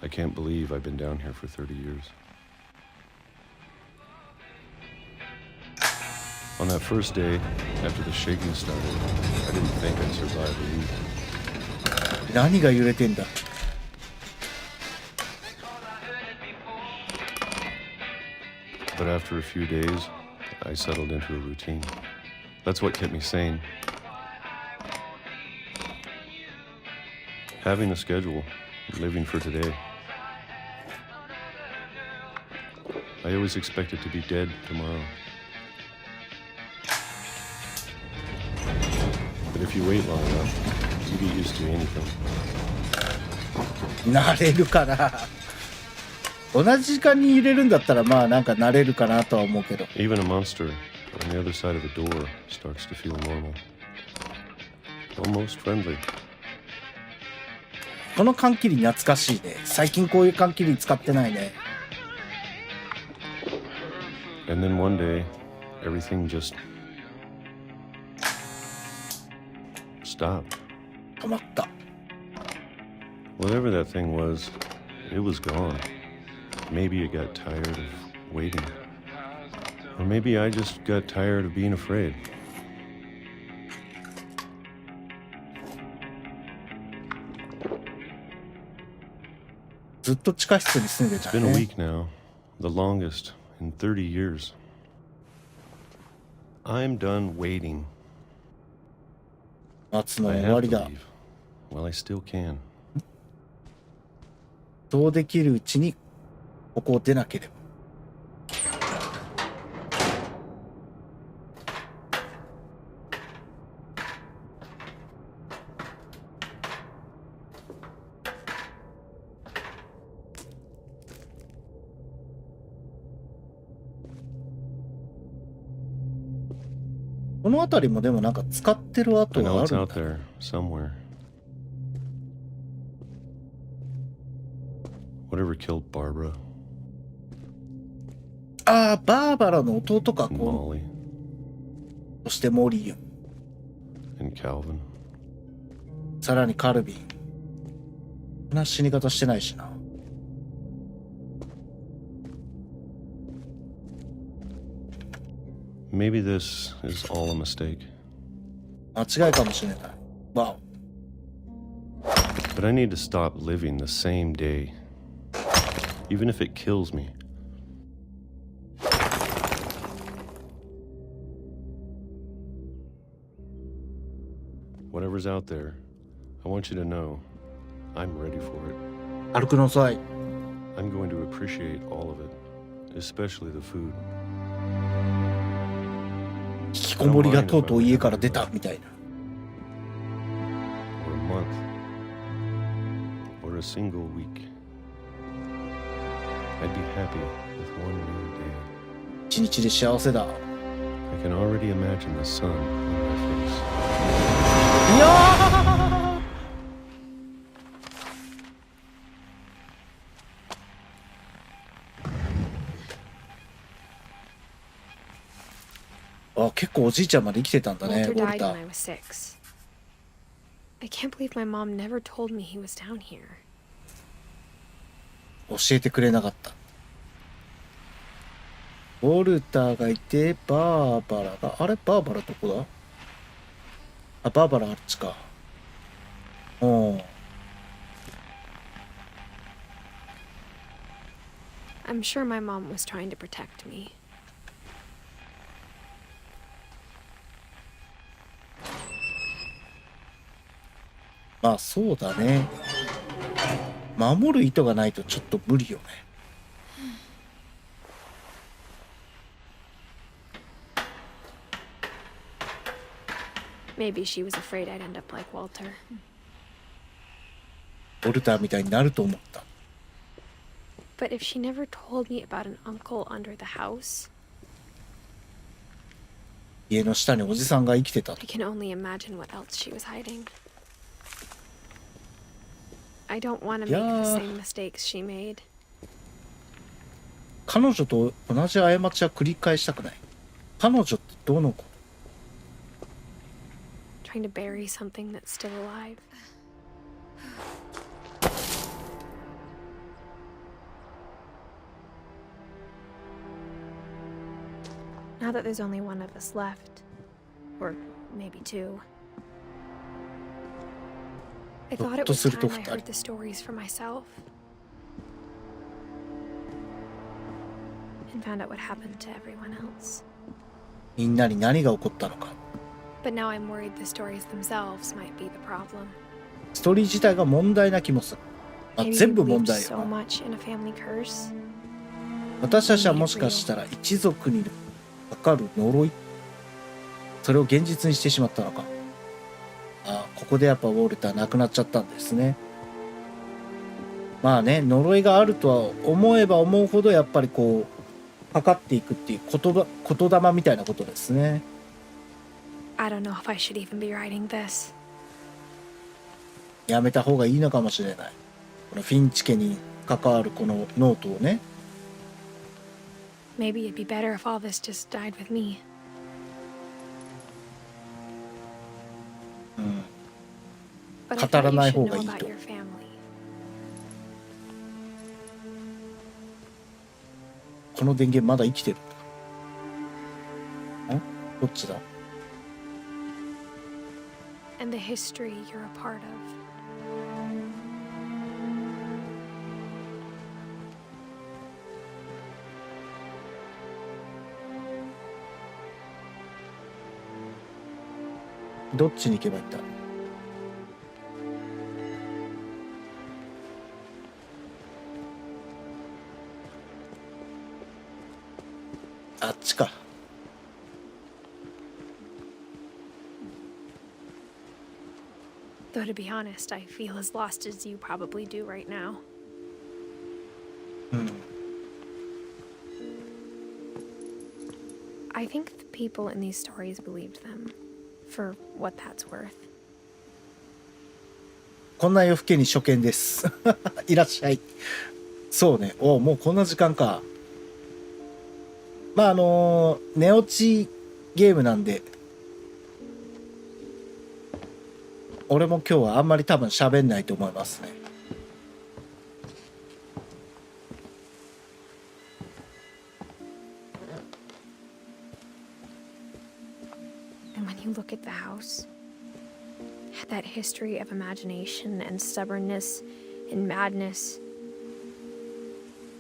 I can't believe I've been down here for 30 years. On that first day, after the shaking started, I didn't think I'd survive a week. 何が揺れてんだ。 But after a few days, I settled into a routine. That's what kept me sane. Having a schedule, living for today. I always expected to be dead tomorrow. But if you wait long enough, you get used to anything. 慣れるかな。同じ時間に入れるんだったらまあなんか慣れるかなとは思うけど。 Even a monster on the other side of a door starts to feel normal. Almost friendly. この缶切り懐かしいね。最近こういう缶切り使ってないね。 And then one day, everything just stopped. 止まった。 Whatever that thing was, it was gone. Maybe it got tired of waiting. Or maybe I just got tired of being afraid. It's been a week now, the longest in 30 years. I'm done waiting. 夏の I 終わ have り to だ。 leave. Well, I still can. そうできるうちにここを出なければ。この辺りもでもなんか使ってる I 跡 know があ it's るん out だ。 there somewhere. Whatever killed Barbara ああ、バーバラの弟か、 and こ Molly うそしてモリーよ。 and Calvin. さらにカルビン。こんな死に方してないしな。 Maybe this is all a mistake. 間違いかもしれない。わお。But I need to stop living the same day, even if it kills me. Whatever's out there, I want you to know I'm ready for it. 歩くのさい。I'm going to appreciate all of it, especially the food. 引きこもりがとうとう家から出たみたいな。Or a month, or a single week. I'd be happy with one new day. 一日で幸せだ。I can already imagine the sun on my face. いやーあ、結構おじいちゃんまで生きてたんだね、 Walter ウォル died タ when I was 6. I can't believe my mom never told me he was down here. 教えてくれなかった。ウォルターがいて、バーバラが、あれバーバラどこだ？あ、バーバラあっちか。おー。I'm sure my mom was trying to protect me. まあそうだね。守る意図がないとちょっと無理よね。Maybe she was afraid I'd end up like Walter. ウォルターみたいになると思った。But if she never told me about an uncle under the house, 家の下におじさんが生きてたと。 I can only imagine what else she was hiding. I don't want to make the same mistakes she made. 彼女と同じ過ちは繰り返したくない。彼女ってどの子？ Trying to bury something that's still alive. Now that there's only one of us left, or maybe two, I thought it was time I heard the stories for myself and found out what happened to everyone else. みんなに何が起こったのか。 But now I'm worried the stories themselves might be the problem. ストーリー自体が問題な気もする。あ、 Maybe 全 we 部問 believed 題 so よな。 much in a family curse. 私たちはもしかしたら一族にかかる呪い、それを現実にしてしまったのか。あ、ここでやっぱウォルター亡くなっちゃったんですね。まあね、呪いがあるとは思えば思うほどやっぱりこうかかっていくっていう言霊みたいなことですね。 I don't know if I should even be writing this. やめた方がいいのかもしれない。このフィンチ家に関わるこのノートをね。 Maybe it'd be better if all this just died with me. うん。 But I 語ら thought な you い方 should がい know い about と。 your family. この電源まだ生きてるんだ。ん？どっちだ？ And the history you're a part of. どっちに行けばいいんだ？あっちか。 Though to be honest, I feel as lost as you probably do right now. うん。 I think the people in these stories believed them, for what that's worth. こんな夜更けに初見です。いらっしゃい。そうね。お、もうこんな時間か。まあ寝落ちゲームなんで、俺も今日はあんまり多分喋んないと思いますね。 And when you look at the house, That history of imagination and stubbornness and madness.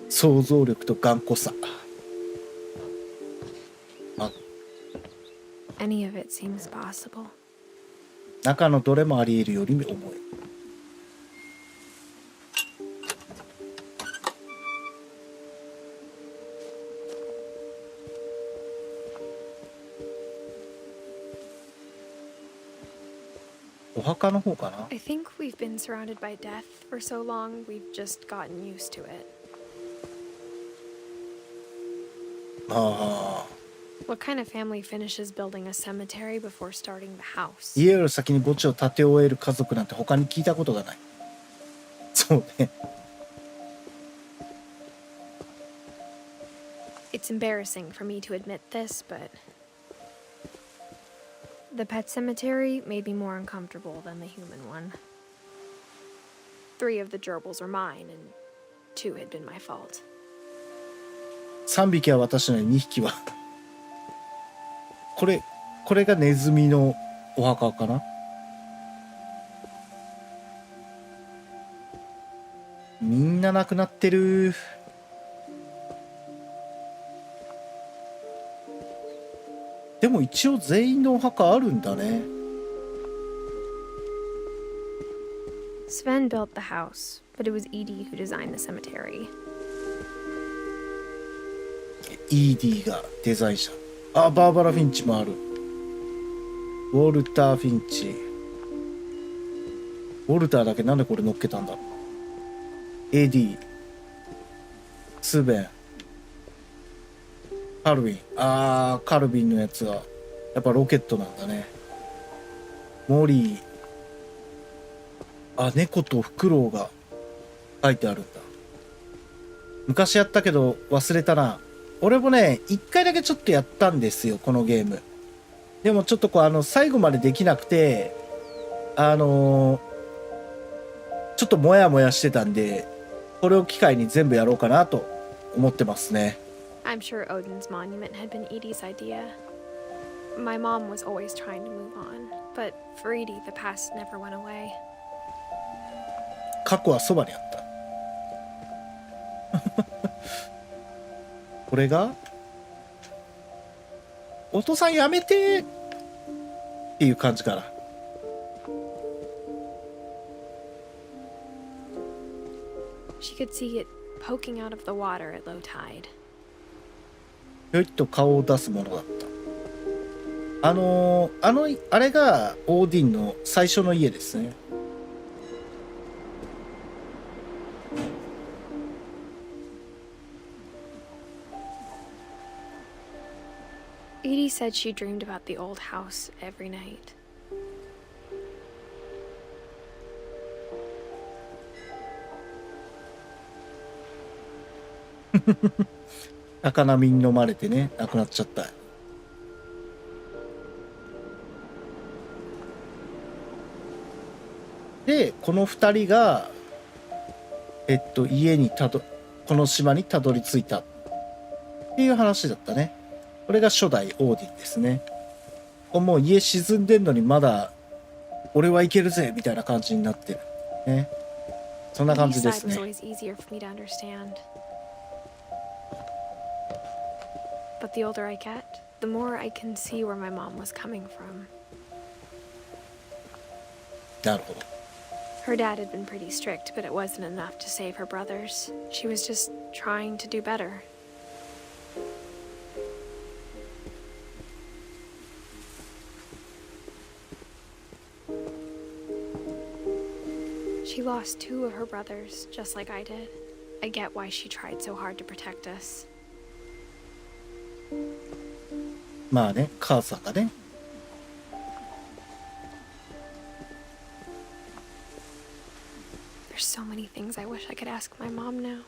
想像力と頑固さ。Any of it seems possible. 中のどれもあり得るより重い。お墓の方かな。 I think we've been surrounded by death for so long, we've just gotten used to it. ああ。 What kind of family finishes building a cemetery before starting the house? 家より先に墓地を建て終える家族なんて他に聞いたことがない。そうね。It's embarrassing for me to admit this, but the pet cemetery made me more uncomfortable than the human one. 3 of the gerbils were mine, and 2 had been my fault. 3匹は私の2匹はこれがネズミのお墓かな。みんな亡くなってる。でも一応全員のお墓あるんだね。Sven built the house, but it was Edie who designed the cemetery. イーディがデザインした。あ、バーバラ・フィンチもある。ウォルター・フィンチ。ウォルターだけなんでこれ乗っけたんだろう。エディ、スベン、カルビン。あー、カルビンのやつがやっぱロケットなんだね。モリー。あ、猫とフクロウが書いてあるんだ。昔やったけど忘れたな。俺もね、一回だけちょっとやったんですよ、このゲーム。でもちょっとこう最後までできなくて、ちょっとモヤモヤしてたんで、これを機会に全部やろうかなと思ってますね。I'm sure Odin's monument had been Edie's idea. My mom was always trying to move on, but for Edie, the past never went away. 過去はそばにあった。これがお父さんやめてっていう感じかな。She could see it poking out of the water at low tide. ひょいっと顔を出すものだった。あれがオーディンの最初の家ですね。Edie said she dreamed about the old house every night. 高波に飲まれてね、亡くなっちゃった。で、この2人が家にこの島にたどり着いたっていう話だったね。これが初代オーディンですね。もう家沈んでんのにまだ俺はいけるぜみたいな感じになってるね。そんな感じですね。 But the older I get, the more I can see where my mom was coming from. なるほど。 Her dad had been pretty strict, but it wasn't enough to save her brothers. She was just trying to do better. She lost 2 of her brothers, just like I did. I get why she tried so hard to protect us. まあね、母さんがね。There's so many things I wish I could ask my mom now.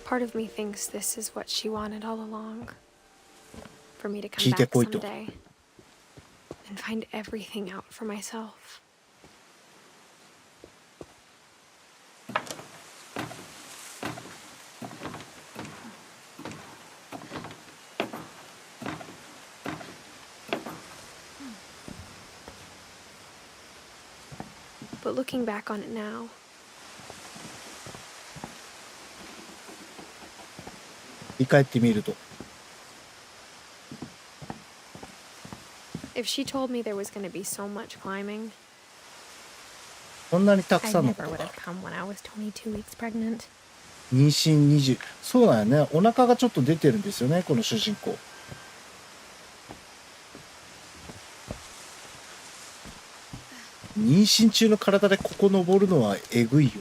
Part of me thinks this is what she wanted all along. For me to come back someday and find everything out for myself. But looking back on it now, 振り返ってみると、 if she told me there was going to be so much climbing, こんなにたく I さんのこ never と would が have come when I was 22 weeks pregnant. 妊娠20、そうだよね、お腹がちょっと出てるんですよね、この主人公。妊娠中の体でここ登るのはえぐいよ。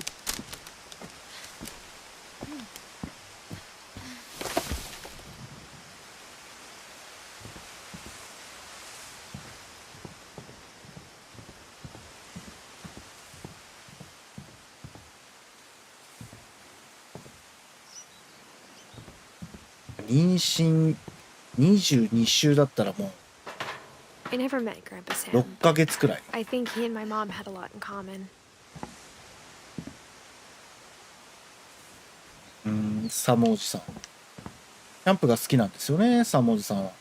妊娠22週だったらも I never met Grandpa う Sam. 6ヶ月くらい。 I think he and my mom had a lot in common. サムおじさん。キャンプが好きなんですよね、サムおじさんは。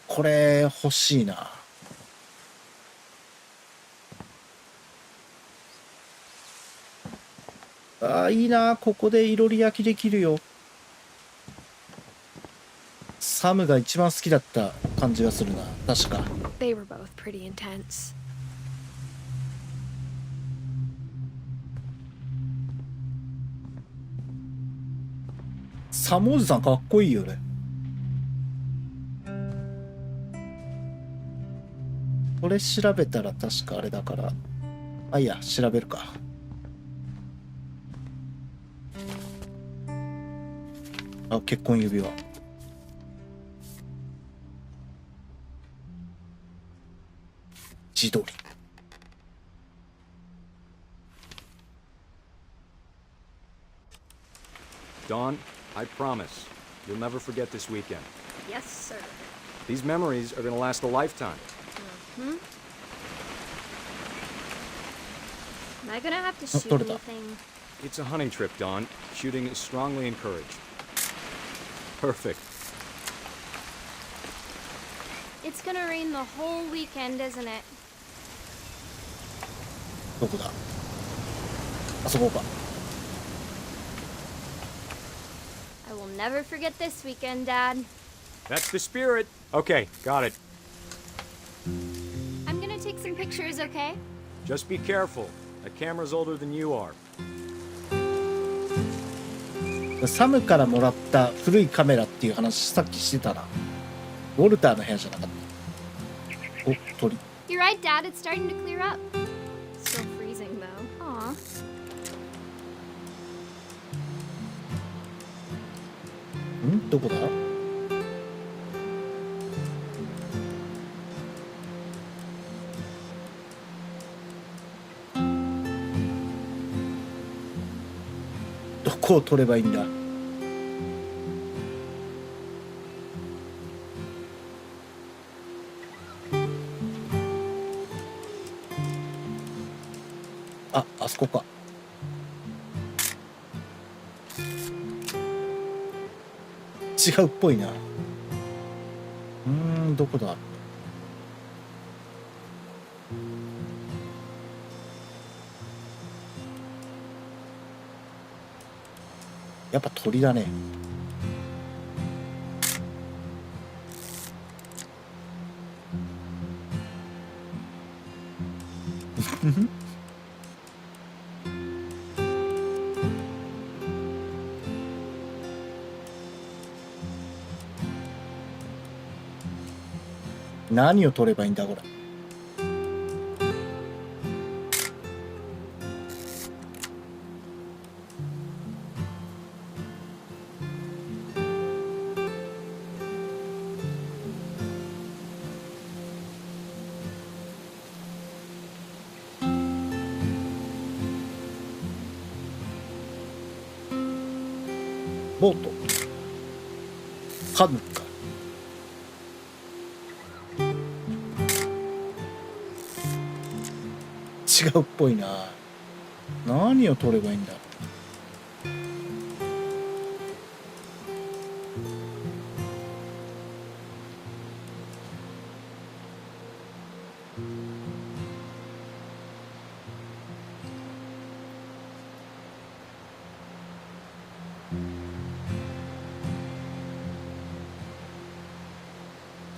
これ欲しいな。ああ、いいな、ここでいろり焼きできるよ。サムが一番好きだった感じがするな、確か。 They were both pretty intense. サムおじさんかっこいいよね。これ調べたら確かあれだから、あ、いいや、調べるか。あ、結婚指輪。自撮り。Dawn, I promise you'll never forget this weekend. Yes, sir. These memories are going to last a lifetime. Am I gonna have to shoot Torta. anything? It's a hunting trip, Dawn. Shooting is strongly encouraged. Perfect. It's gonna rain the whole weekend, isn't it? どこだ、あそこか。 I will never forget this weekend, Dad. That's the spirit. Okay, got it. I'm gonna take some pictures, okay? Just be careful. That camera's older than you are. サムからもらった古いカメラっていう話さっきしてたな。ウォルターの部屋じゃなかった。お、鳥。 You're right, Dad. It's starting to clear up. Still freezing, though. Aw. どこだ、どこを取ればいいんだ。あ、あそこか。違うっぽいな。どこだ。やっぱ鳥だね。何を取ればいいんだこれ。ボート、カヌーか。違うっぽいな。何を取ればいいんだ。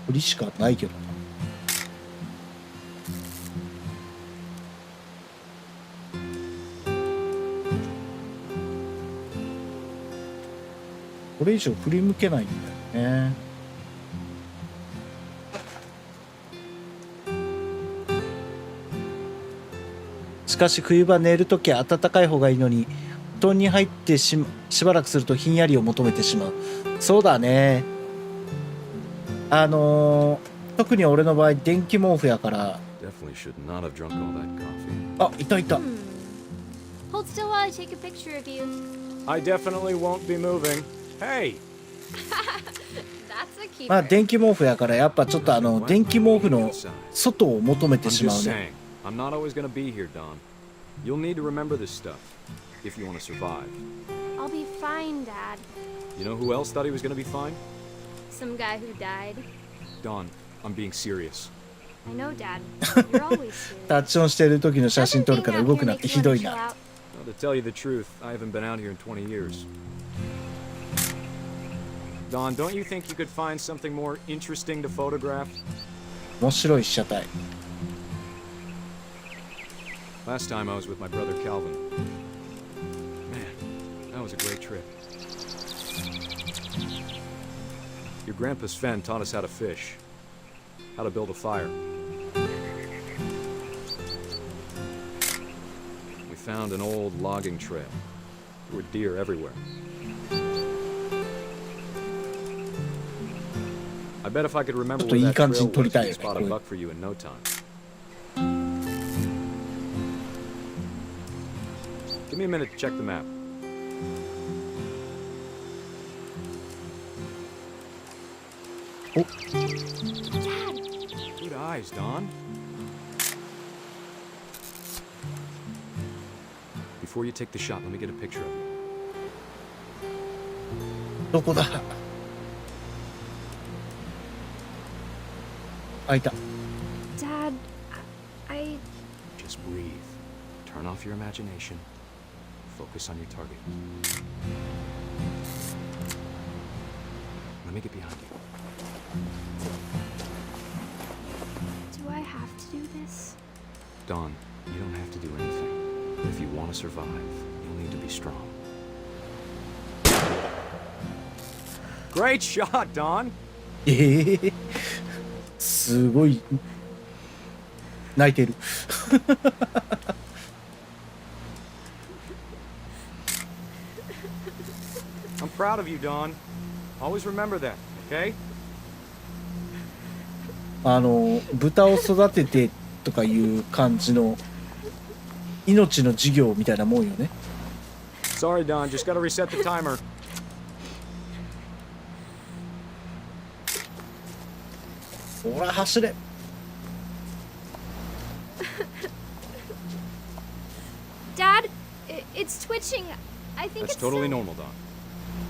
鳥しかないけどな。これ以上振り向けないんだよね。しかし冬場寝るときは暖かい方がいいのに、布団に入ってしばらくするとひんやりを求めてしまう。そうだね。特に俺の場合電気毛布やから。あ、いたいた。Hold still while I take a picture of you. I definitely won't be moving. Hey! That's a keeper. まあ電気毛布やからやっぱちょっと電気毛布の外を求めてしまうね。I'm not always gonna be here, Don. You'll need to remember this stuff if you want to survive. I'll be fine, Dad. You know who else thought he was gonna be fine? Some guy who died. Don, I'm being serious. I know, Dad. You're always serious. タッチオンしてる時の写真撮るから動くなってひどいな。Well, to tell you the truth, I haven't been out here in 20 years. Don, don't you think you could find something more interesting to photograph? 面白い被写体。Last time I was with my brother Calvin. Man, that was a great trip. Your grandpa Sven taught us how to fish, how to build a fire. We found an old logging trail. There were deer everywhere. I bet if I could remember where that trail was, we'd spot a buck for you in no time. Give me a minute to check the map. Oh. Dad! Good eyes, Don. Before you take the shot, let me get a picture of you. どこだ。あ、いた。Dad, I... Just breathe. Turn off your imagination. Focus on your target. Let me get behind you. Do I have to do this? Don, you don't have to do anything. But if you want to survive, you'll need to be strong. Great shot, Don! すごい泣いてる。I'm proud of you, Don. Always remember that, okay? 豚を育ててとかいう感じの命の授業みたいなもんよね。Sorry, Don. Just gotta reset the timer. ほら走れ。Dad, it's twitching. I think That's it's totally normal, Don.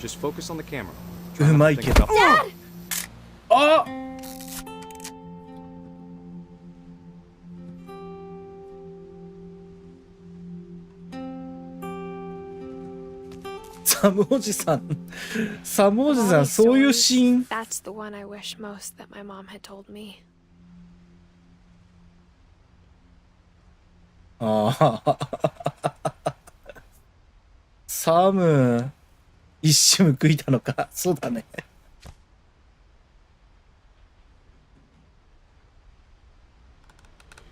Just focus on the camera. うまいけど。Dad! あ！サムおじさん、サムおじさん、そういうシーン。That's the one I wish most that my mom had told me. ああ。サム、一瞬報いたのか。そうだね。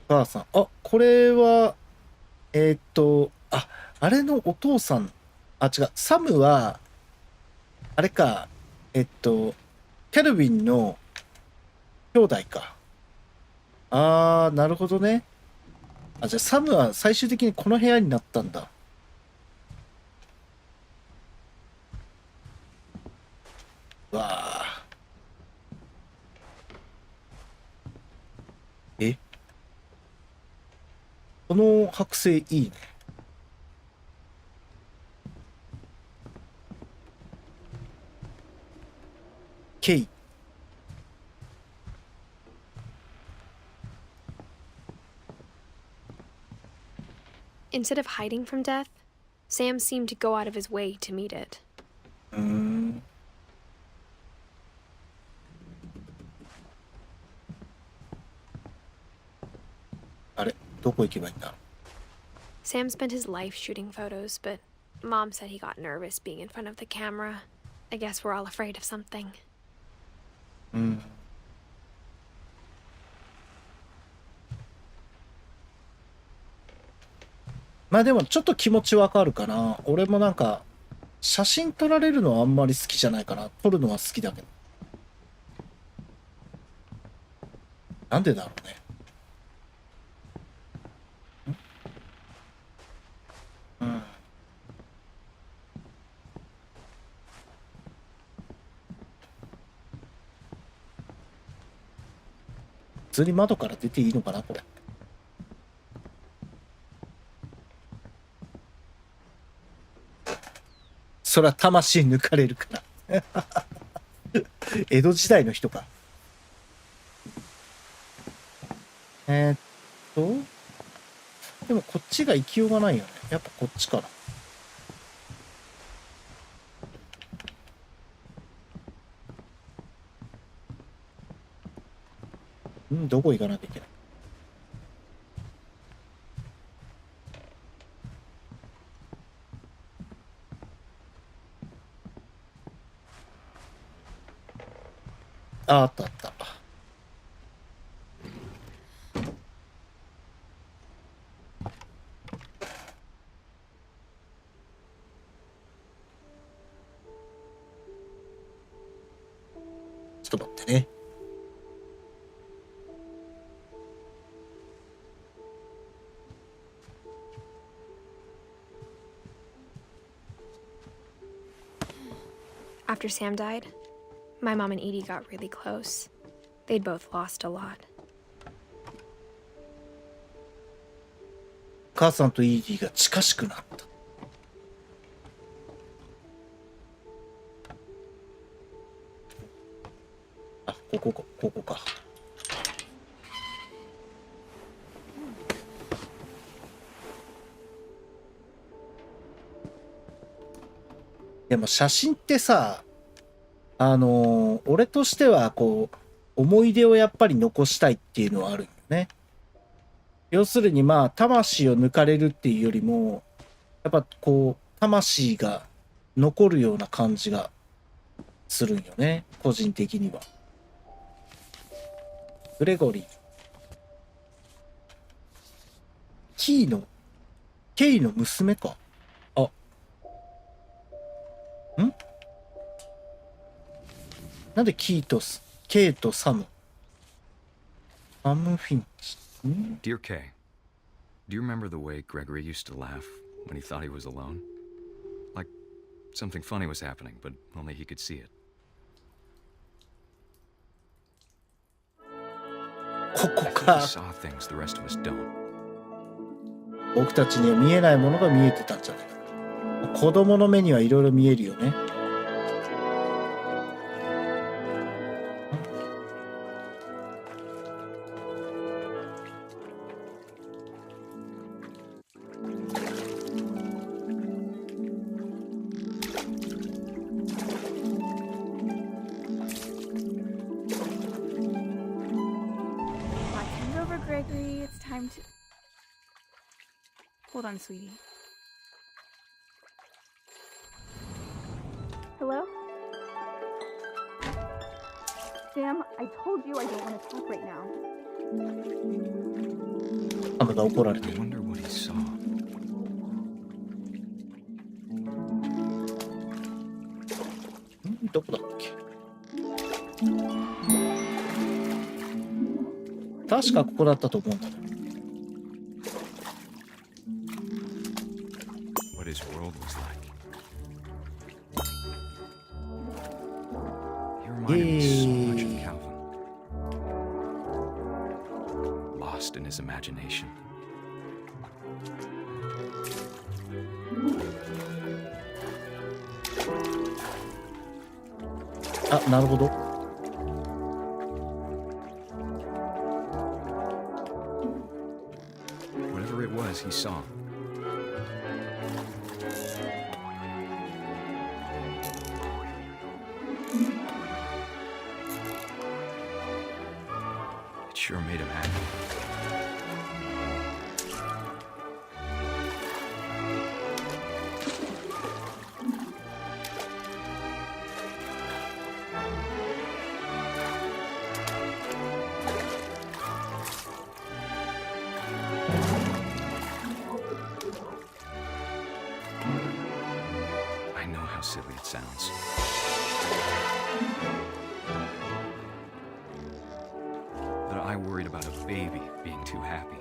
母さん、あ、これは、あれのお父さん。あ、違う、サムは、あれか、キャルビンの兄弟か。あー、なるほどね。あ、じゃあサムは最終的にこの部屋になったんだ。わあ。え？この剥製いいね。ケイ。Instead of hiding from death, Sam seemed to go out of his way to meet it. どこ行けばいいんだろう。 Sam spent his life shooting photos, but Mom said he got nervous being in front of the camera. I guess we're all afraid of something. うん。まあでもちょっと気持ちわかるかな。俺もなんか写真撮られるのはあんまり好きじゃないかな。撮るのは好きだけど。なんでだろうね。うん。普通に窓から出ていいのかなこれ。そりゃ魂抜かれるから江戸時代の人か。でもこっちが行きようがないよね。やっぱこっちかな。どこ行かなきゃいけない。あったあった。ちょっと待ってね。After Sam died, my mom and Edie got really close. They'd both lost a lot. 母さんとイーディが近しくなった。あ、ここか。でも写真ってさ、俺としてはこう思い出をやっぱり残したいっていうのはあるよね。要するにまあ魂を抜かれるっていうよりもやっぱこう魂が残るような感じがするんよね、個人的には。グレゴリー、ケイの娘か。あ、なんでケイとサムフィンチ。Dear Kay, do you remember the way Gregory used to laugh when he thought he was alone? Like something funny was happening, but only he could see it. ここか。He saw things the rest of us don't. 僕たちには見えないものが見えてたんじゃないか。子供の目にはいろいろ見えるよね。Hold on, sweetie. Hello? Sam, I told you I don't want to talk right now. あなた怒られてる。 I wonder what he saw. どこだっけ。確かここだったと思うんだけど。What his world was like. He reminded me so much of Calvin. Lost in his imagination. あ、なるほど。Whatever it was, he saw. It sure made him happy. silly it sounds. That I worried about a baby being too happy.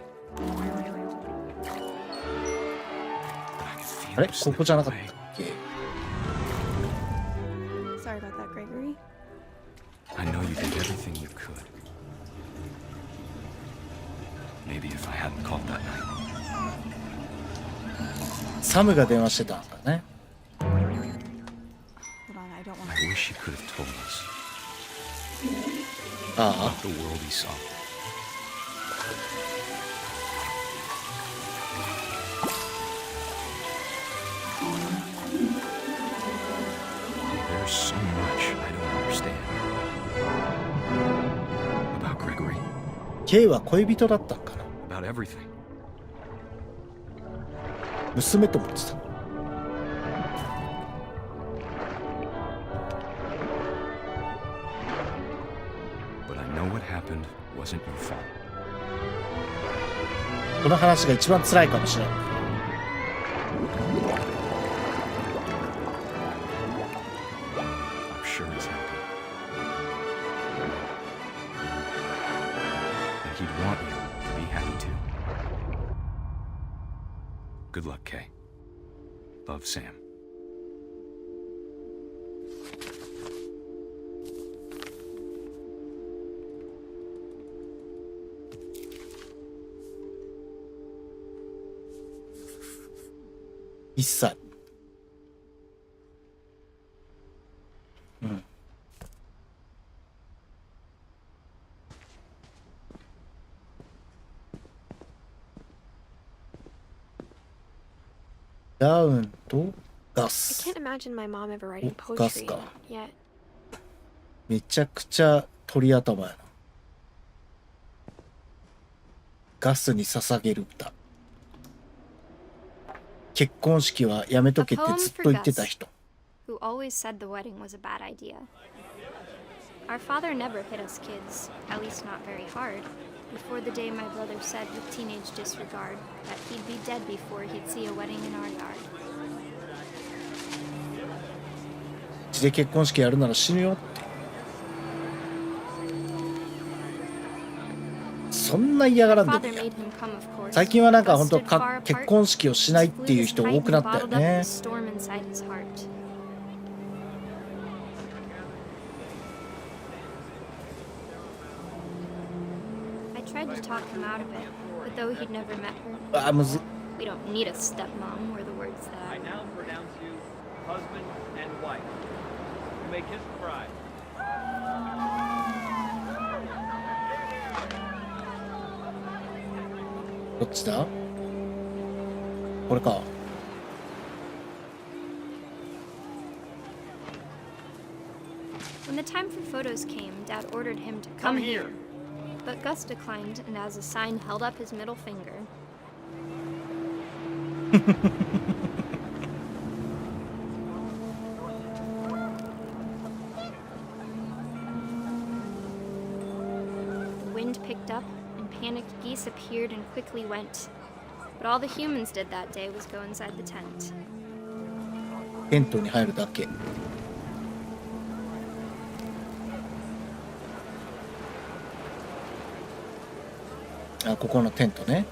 That I could feel あれ him こ slip こじゃなかった away. っけ？ Sorry about that, Gregory. I know you did everything you could. Maybe if I hadn't called that night. サムが電話してたんだね。 Hold on, I don't want I wish he could have told us あ about the world he saw. There's so much I don't understand about Gregory, あ、K は恋人だったんかな。 about everything. 娘と思ってた。 But I know what happened wasn't your fault. この話が一番辛いかもしれない。 I'm sure he's happy. And he'd want you to be happy too. Good luck, Kay. Love, Sam. 1歳。うん。ダウンとガ I ス。 can't imagine my mom ever writing Oh, gas poetry ka. yet. めちゃくちゃ鳥頭やな。ガスに捧げる歌。結婚式はやめとけってずっと言ってた人。 Who always said the wedding was a bad idea. Our father never hit us kids, at least not very hard, before the day my brother said with teenage disregard that he'd be dead before he'd see a wedding in our yard. うちで結婚式やるなら死ぬよって。そんな嫌がらんでも Father いいや。 made him come, of course. 最近はなんか本当 But stood far 結 apart, 婚式をしないっていう人 flew his 多くなったよ pride and bottled up ね the。storm inside his heart. I tried to talk him out of it, but though he'd never met her, あ、むずっ。 we don't need a stepmom, were the words that. Now we're down to husband and wife. You may kiss the bride. どっちだ？これか。 When the time for photos came, Dad ordered him to come here. But Gus declined and as a sign held up his middle finger. The wind picked up and panicked geese appeared and quickly went. But all the humans did that day was go inside the tent. テントに入るだけ。あ、ここのテントね。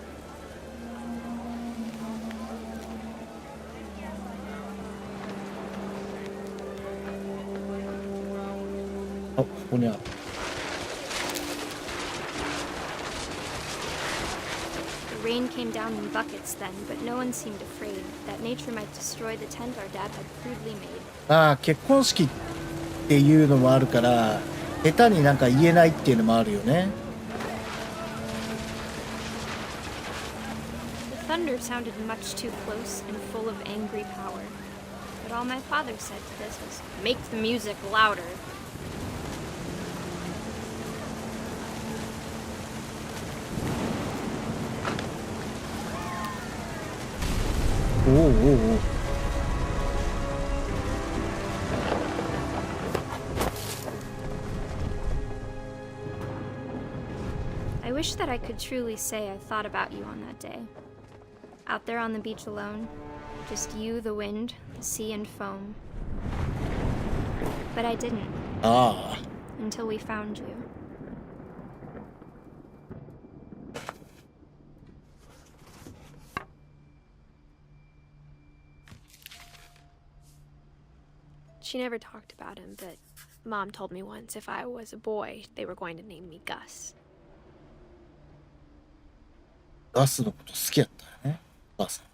あ、ここにある。The rain came down in buckets then, but no one seemed afraid that nature might destroy the tent our dad had crudely made. ああ、結婚式っていうのもあるから、下手になんか言えないっていうのもあるよね。 The thunder sounded much too close and full of angry power. But all my father said to this was, "Make the music louder." おうおうおう。 I wish that I could truly say I thought about you on that day. Out there on the beach alone, Just you, the wind, the sea, and foam. But I didn't. Ah. Until we found you. She never talked about him, but Mom told me once if I was a boy, they were going to name me Gus. ガスのこと好きやったよね、お母さん。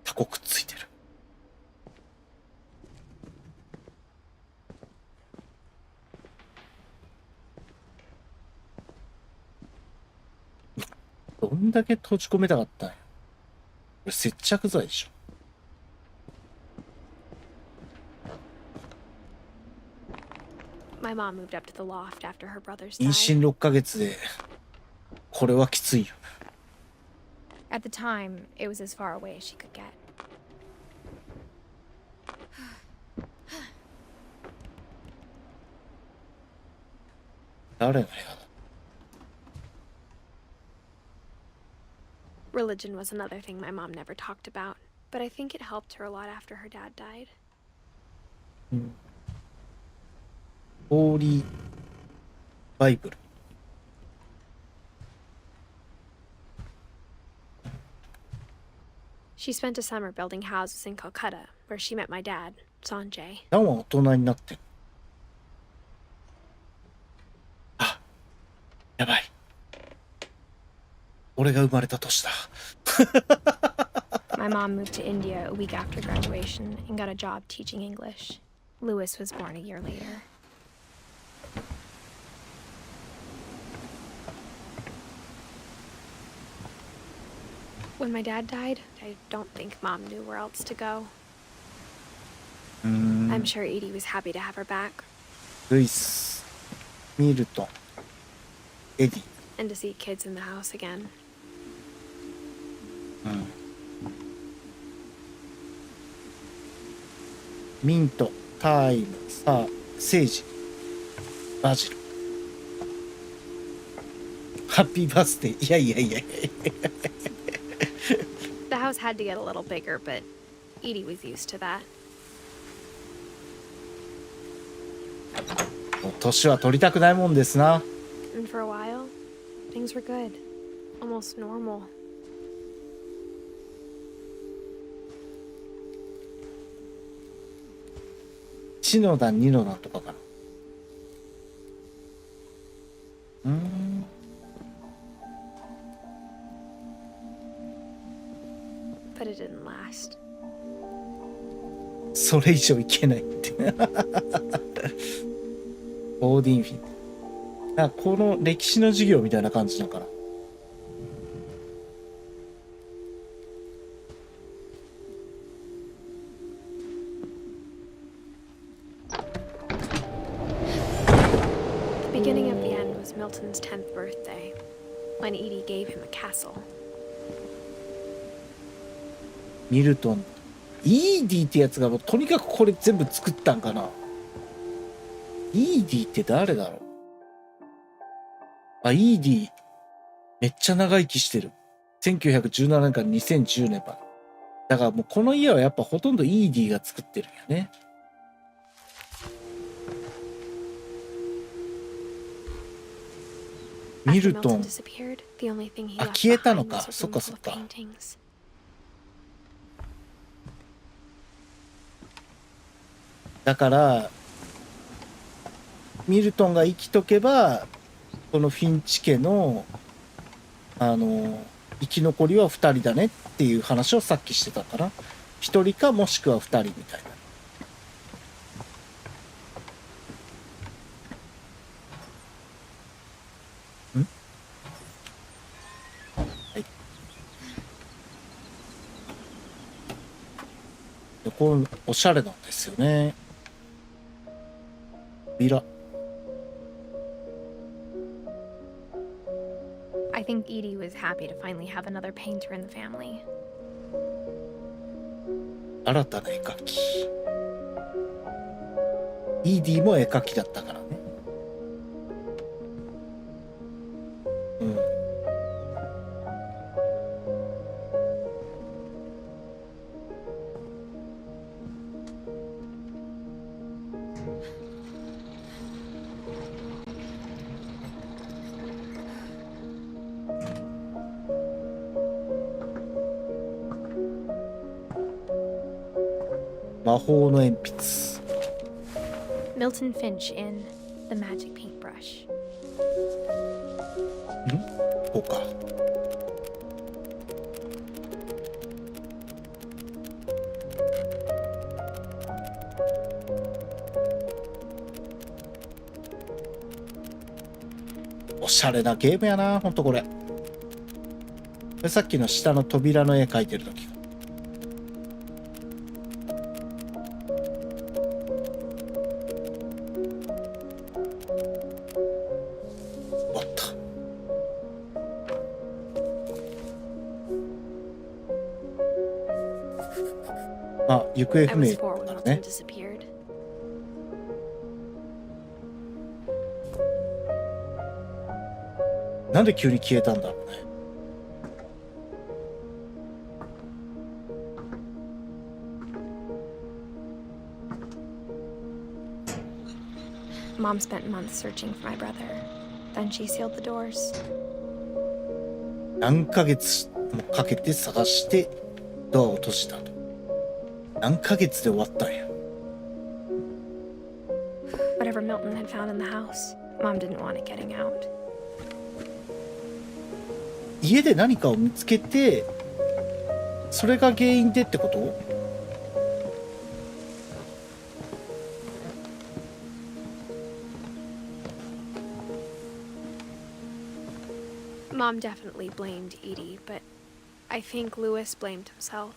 タコくっついてる。どんだけ閉じ込めたかったんや。これ接着剤でしょ。My mom moved up to the loft after her brothers 妊 died. 娠6ヶ月で、これはきついよ。At the time, it was as far away as she could get. 誰の部屋だ。 Religion was another thing my mom never talked about, but I think it helped her a lot after her dad died. ホーリーバイブル。She spent a summer building houses in Calcutta, where she met my dad, Sanjay. ダンは大人になってる。あ、やばい。俺が生まれた年だ。My mom moved to India a week after graduation and got a job teaching English. Louis was born a year later. When my dad died, I don't think Mom knew where else to go. I'm sure Edie was happy to have her back. ルイス、ミルトン、エディ。 And to see kids in the house again. ミント、タイム、セージ、バジル。ハッピーバースデー。いやいやいやいや。The house had to get a little bigger, but Edie was used to that. 年は取りたくないもんですな。 And for a while, things were good. Almost normal. 1の段、2の段とかかな。But it didn't last. それ以上いけないって。オーディンフィン。この歴史の授業みたいな感じだから。The beginning of the end was Milton's 10th birthday, when Edie gave him a castle. ミルトン、イーディってやつがもうとにかくこれ全部作ったんかな。イーディって誰だろう。あ、イーディめっちゃ長生きしてる。1917年から2010年まで。だからもうこの家はやっぱほとんどイーディが作ってるんやね。ミルトン。あ、消えたのか。そっかそっか。だからミルトンが生きとけばこのフィンチ家の生き残りは2人だねっていう話をさっきしてたから1人かもしくは2人みたいな。はい。でこうおしゃれなんですよね。I think Edie was happy to finally have another painter in the family. 新たな絵描き。イーディも絵描きだったからね。魔法の鉛筆。 Milton Finch in The Magic Paintbrush. こうか。おしゃれなゲームやな、ほんとこれ。さっきの下の扉の絵描いてる時。終わった。あ、行方 I 不明 was four when だ Milton ね。 disappeared. なんで急に消えたんだろうね。Mom spent months searching for my brother. Then she sealed the doors. 何ヶ月もかけて探してドアを閉じたと。何ヶ月で終わったんや。Whatever Milton had found in the house, Mom didn't want it getting out. 家で何かを見つけて、それが原因でってこと？ Mom definitely blamed Edie, but I think Lewis blamed himself.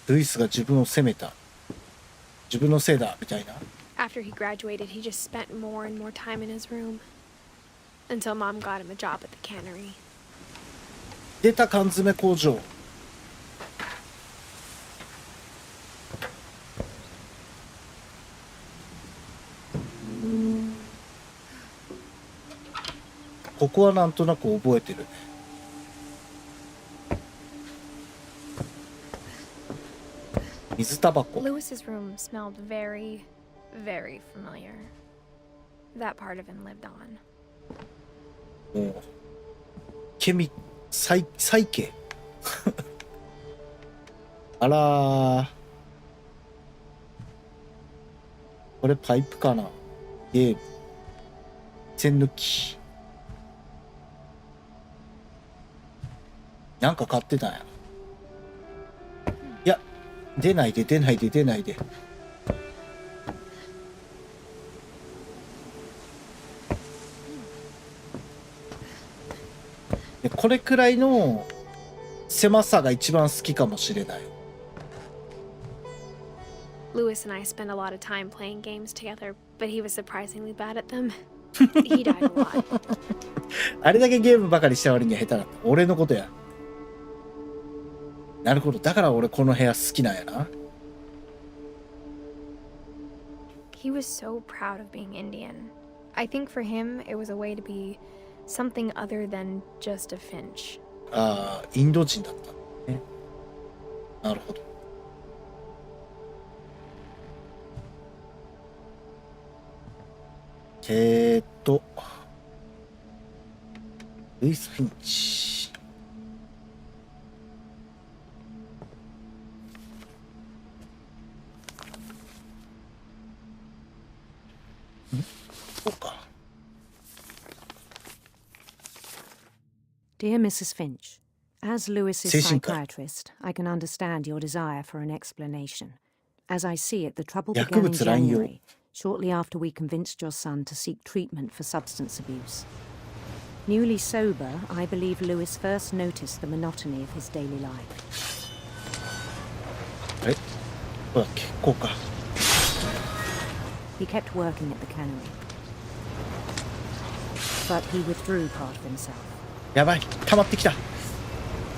ルイスが自分を責めた。自分のせいだみたいな。 After he graduated, he just spent more and more time in his room. Until Mom got him a job at the cannery. 出た缶詰工場。ここはなんとなく覚えてるね。水タバコ。 Lewis's room smelled very, very familiar. That part of him lived on. もう細系あらー、これパイプかな。ゲーム栓抜きなんか買ってたんや。いや、出ないで。でこれくらいの狭さが一番好きかもしれない。 Lewis and I spent a lot of time playing games together, but he was surprisingly bad at them. He died a lot. あれだけゲームばかりした割には下手だった。俺のことや。なるほど。だから俺この部屋好きなんやな。 He was so proud of being Indian. I think for him, it was a way to be something other than just a Finch. ああ、インド人だったね。なるほど。ルイス・フィンチ。そうか。Dear Mrs. Finch, as Lewis's psychiatrist, I can understand your desire for an explanation. As I see it, the trouble began in January, shortly after we convinced your son to seek treatment for substance abuse. Newly sober, I believe Lewis first noticed the monotony of his daily life. これ結構か。 He kept working at the cannery, but he withdrew part of himself. やばい、溜まってきた。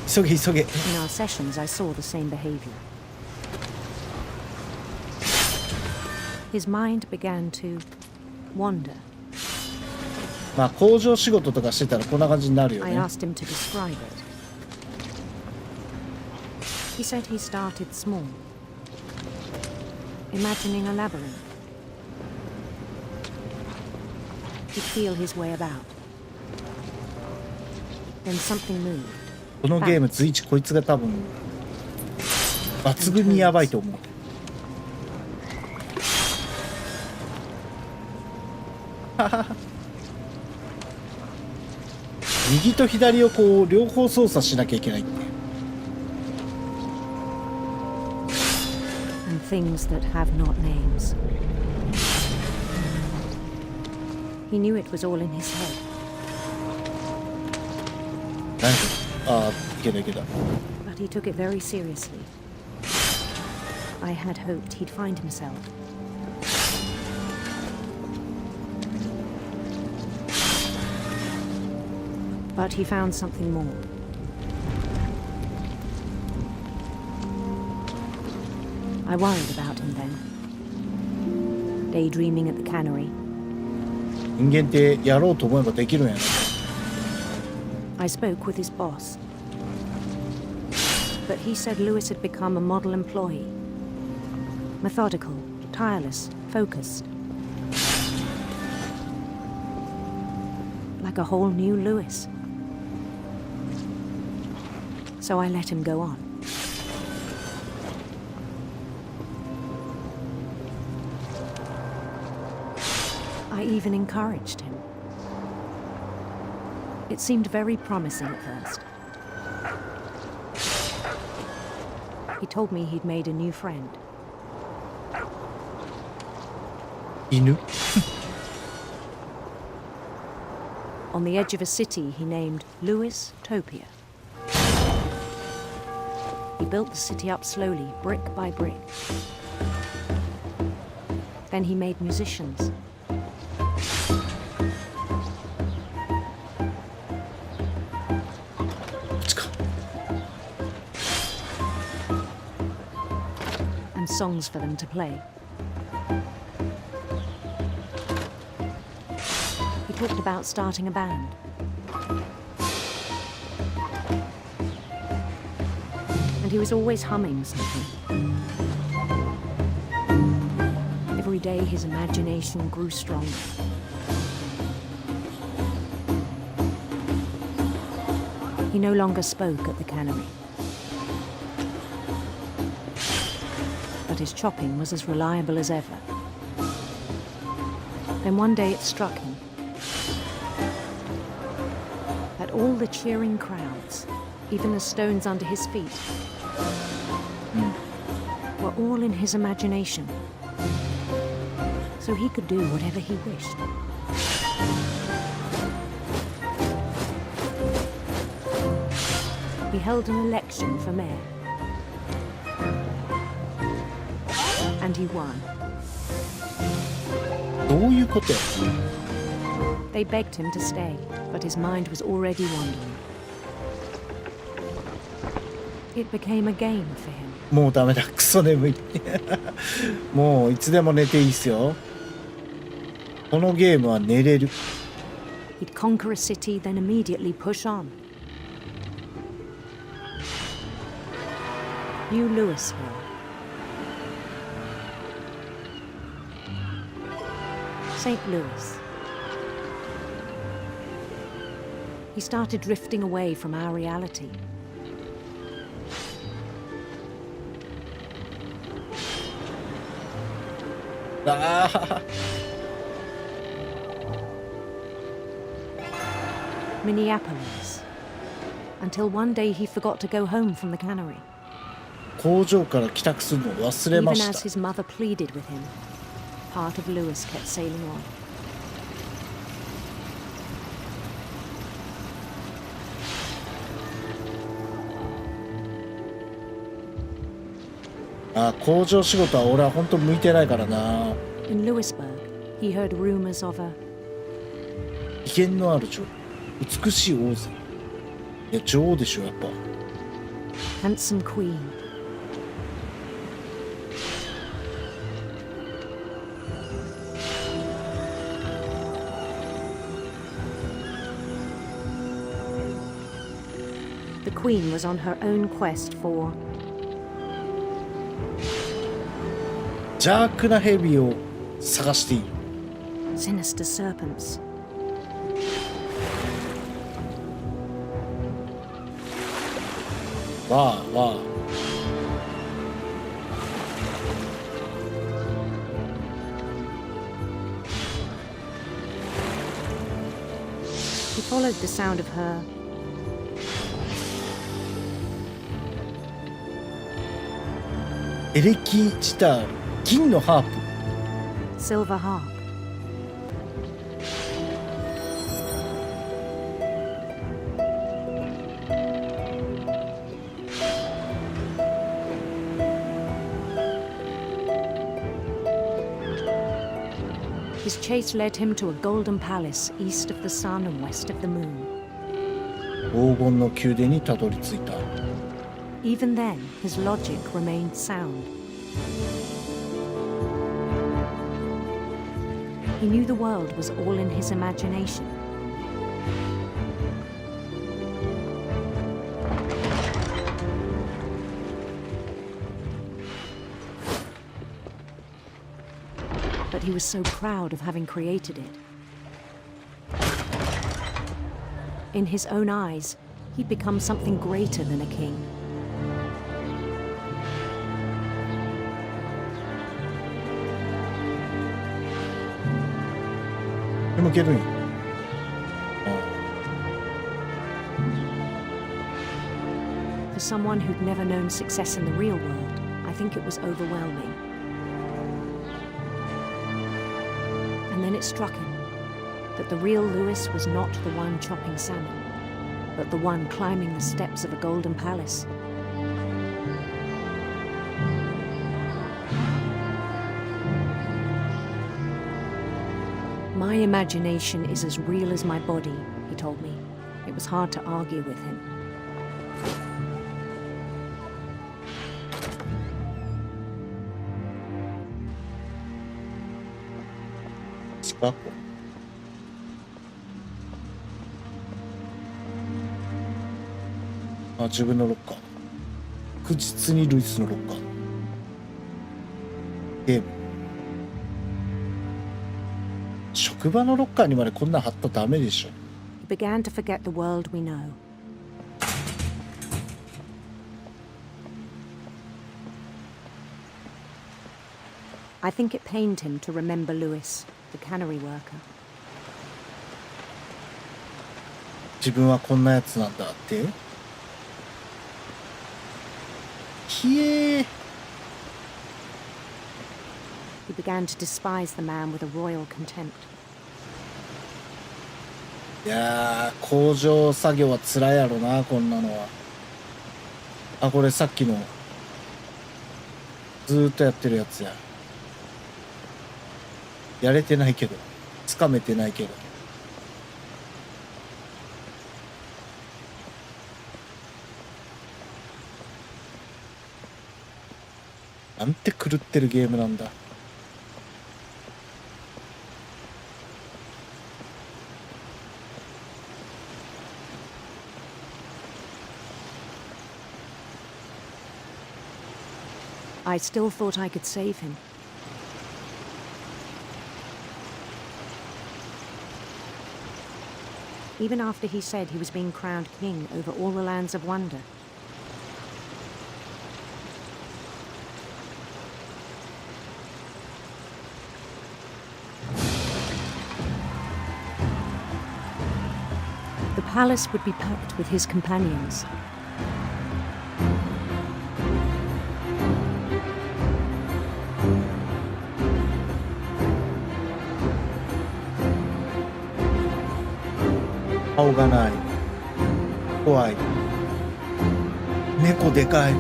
急げ。In our sessions, I saw the same behavior. His mind began to wander. まあ工場仕事とかしてたらこんな感じになるよ I ね。 asked him to describe it. He said he started small, imagining a labyrinth. He'd feel his way about. Then something moved. このゲーム随一こいつが多分抜群にやばいと思う。右と左をこう両方操作しなきゃいけないって。And things that have not names. He knew it was all in his head. 何？ああ、いけたいけた。But he took it very seriously. I had hoped he'd find himself. But he found something more. I worried about him then. Daydreaming at the cannery. 人間ってやろうと思えばできるんやな。I spoke with his boss. But he said Lewis had become a model employee. Methodical, tireless, focused. Like a whole new Lewis. So I let him go on. I even encouraged him. It seemed very promising at first. He told me he'd made a new friend. 犬 On the edge of a city he named Lewis Topia. He built the city up slowly, brick by brick. Then he made musicians. And songs for them to play. He talked about starting a band. And he was always humming something. Every day his imagination grew stronger. He no longer spoke at the cannery. But his chopping was as reliable as ever. Then one day it struck him that all the cheering crowds, even the stones under his feet, were all in his imagination. So he could do whatever he wished. He held an election for mayor. And he won. どういうことや？ They begged him to stay, but his mind was already wandering. It became a game for him. もうダメだ、クソ眠い。もういつでも寝ていいっすよ。このゲームは寝れる。He'd conquer a city, then immediately push on. New Louisville. St. Louis. He started drifting away from our reality. Minneapolis. Until one day he forgot to go home from the cannery. 工場から帰宅するのを忘れま Even し as た。 his mother pleaded with him, part of Lewis kept sailing on. あ、工場仕事は俺は本当向いてないからな。 In Lewisburg, he heard rumors of a 威厳のある女王、美しい王女。いや、女王でしょ、やっぱ。 handsome queen. The queen was on her own quest for 邪悪な蛇を探している。 sinister serpents. Wow, wow. followed the sound of herエレキギター、銀のハープ。 silver harp. His chase led him to a golden palace east of the sun and west of the moon. 黄金の宮殿にたどり着いた。 Even then, his logic remained sound. He knew the world was all in his imagination. But he was so proud of having created it. In his own eyes, he'd become something greater than a king. For someone who'd never known success in the real world, I think it was overwhelming. And then it struck him that the real Lewis was not the one chopping salmon, but the one climbing the steps of a golden palace. My imagination is as real as my body, he told me. It was hard to argue with him. Ah, 自分のロッカー。確実にルイスのロッカー。ゲーム。職場のロッカーにまでこんな貼ったらダメでしょ。He began to forget the world we know. I think it pained him to remember Lewis, the cannery worker. 自分はこんなやつなんだって。ひえー。He began to despise the man with a royal contempt. いやー、工場作業は辛いやろな、こんなのは。あ、これさっきのずーっとやってるやつや。やれてないけど、つかめてないけど。なんて狂ってるゲームなんだ。I still thought I could save him. Even after he said he was being crowned king over all the lands of wonder. The palace would be packed with his companions. 顔がない。怖い。猫でかい。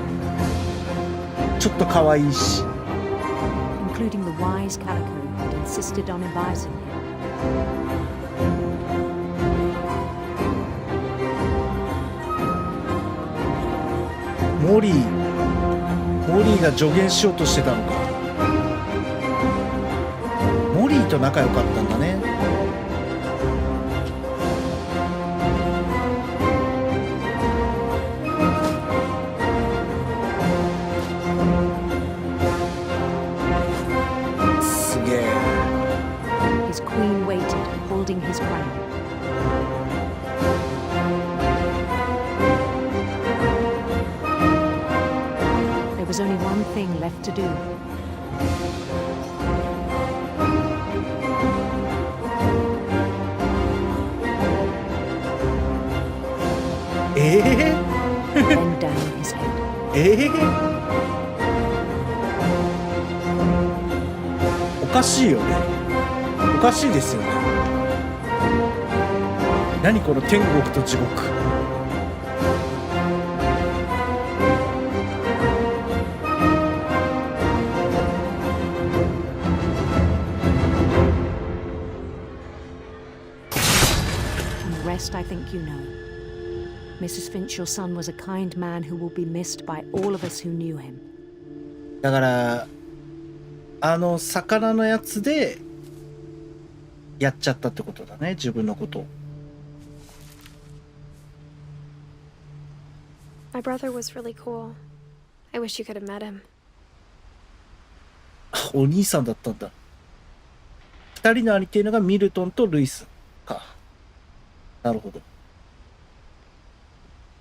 ちょっと可愛いし。Including the wise Calico who insisted on advising him. モリーが助言しようとしてたのか。モリーと仲良かったんだね。すげえ。His queen waited, holding his crown. There was only one thing left to do. Then down his head. おかしいよね。おかしいですよね。何この天国と地獄。I think you know. Mrs. Finch, your son was a kind man who will be missed by all of us who knew him. だから魚のやつでやっちゃったってことだね、自分のこと。My brother was really cool. I wish you could have met him. お兄さんだったんだ。二人の兄っていうのがミルトンとルイスか。なるほど。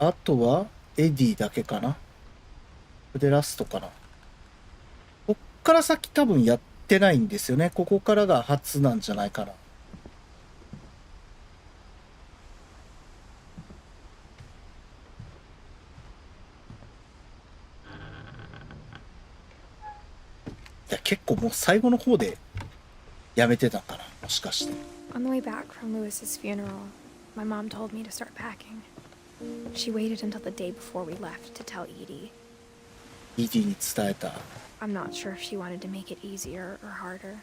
あとはエディだけかな。これでラストかな。こっから先多分やってないんですよね。ここからが初なんじゃないかな。いや、結構もう最後の方でやめてたかな、もしかして。On the way back from Lewis's funeral, my mom told me to start packing. She waited until the day before we left to tell Edie. イディに伝えた。I'm not sure if she wanted to make it easier or harder.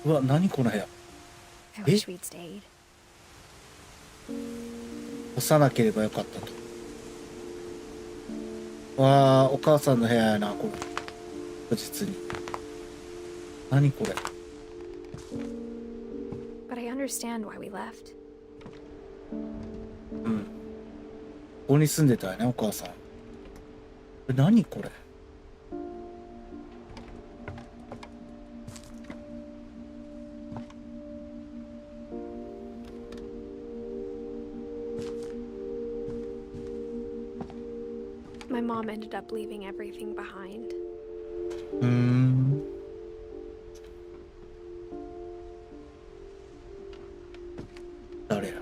うわ、何この部屋。I wish we'd stayed. 干さなければよかったと。わあ、お母さんの部屋やな、これ。確実に。何これ。But I understand why we left. うん。ここに住んでたよね、お母さん。何これ。My mom ended up leaving everything behind. 誰や。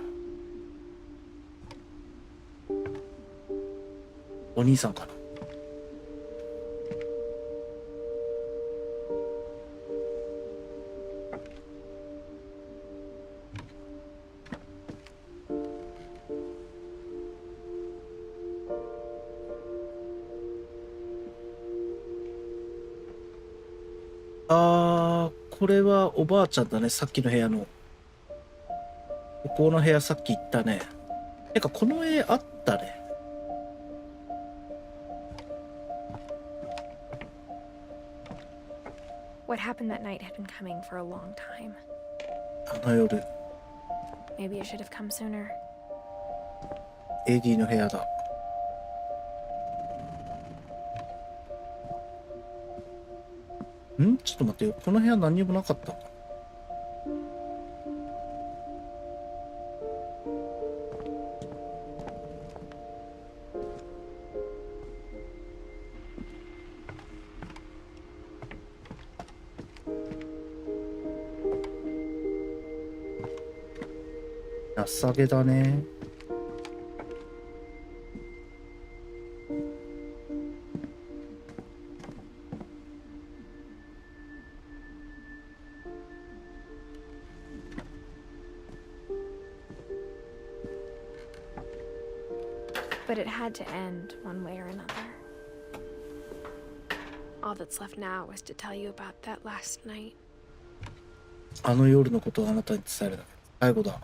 お兄さんかな。これはおばあちゃんだね、さっきの部屋の。ここの部屋さっき行ったね。てかこの絵あったね。What happened that night had been coming for a long time. あの夜。Maybe it should have come sooner. エディの部屋だ。ちょっと待ってよ。この部屋何にもなかった。情けだね。But it had to end one way or another. All that's left now is to tell you about that last night. あの夜のことをあなたに伝えるだけ。最後だ。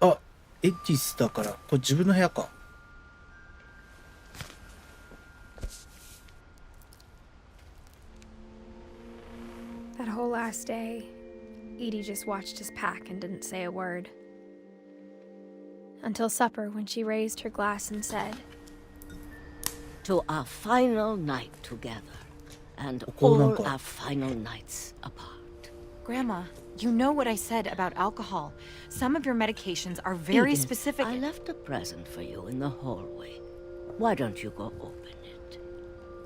あ、エディスだから、これ自分の部屋か。That whole last day, Edie just watched us pack and didn't say a word. Until supper, when she raised her glass and said, "To our final night together, and all our final nights apart." Grandma, you know what I said about alcohol. Some of your medications are very specific. I left a present for you in the hallway. Why don't you go open it?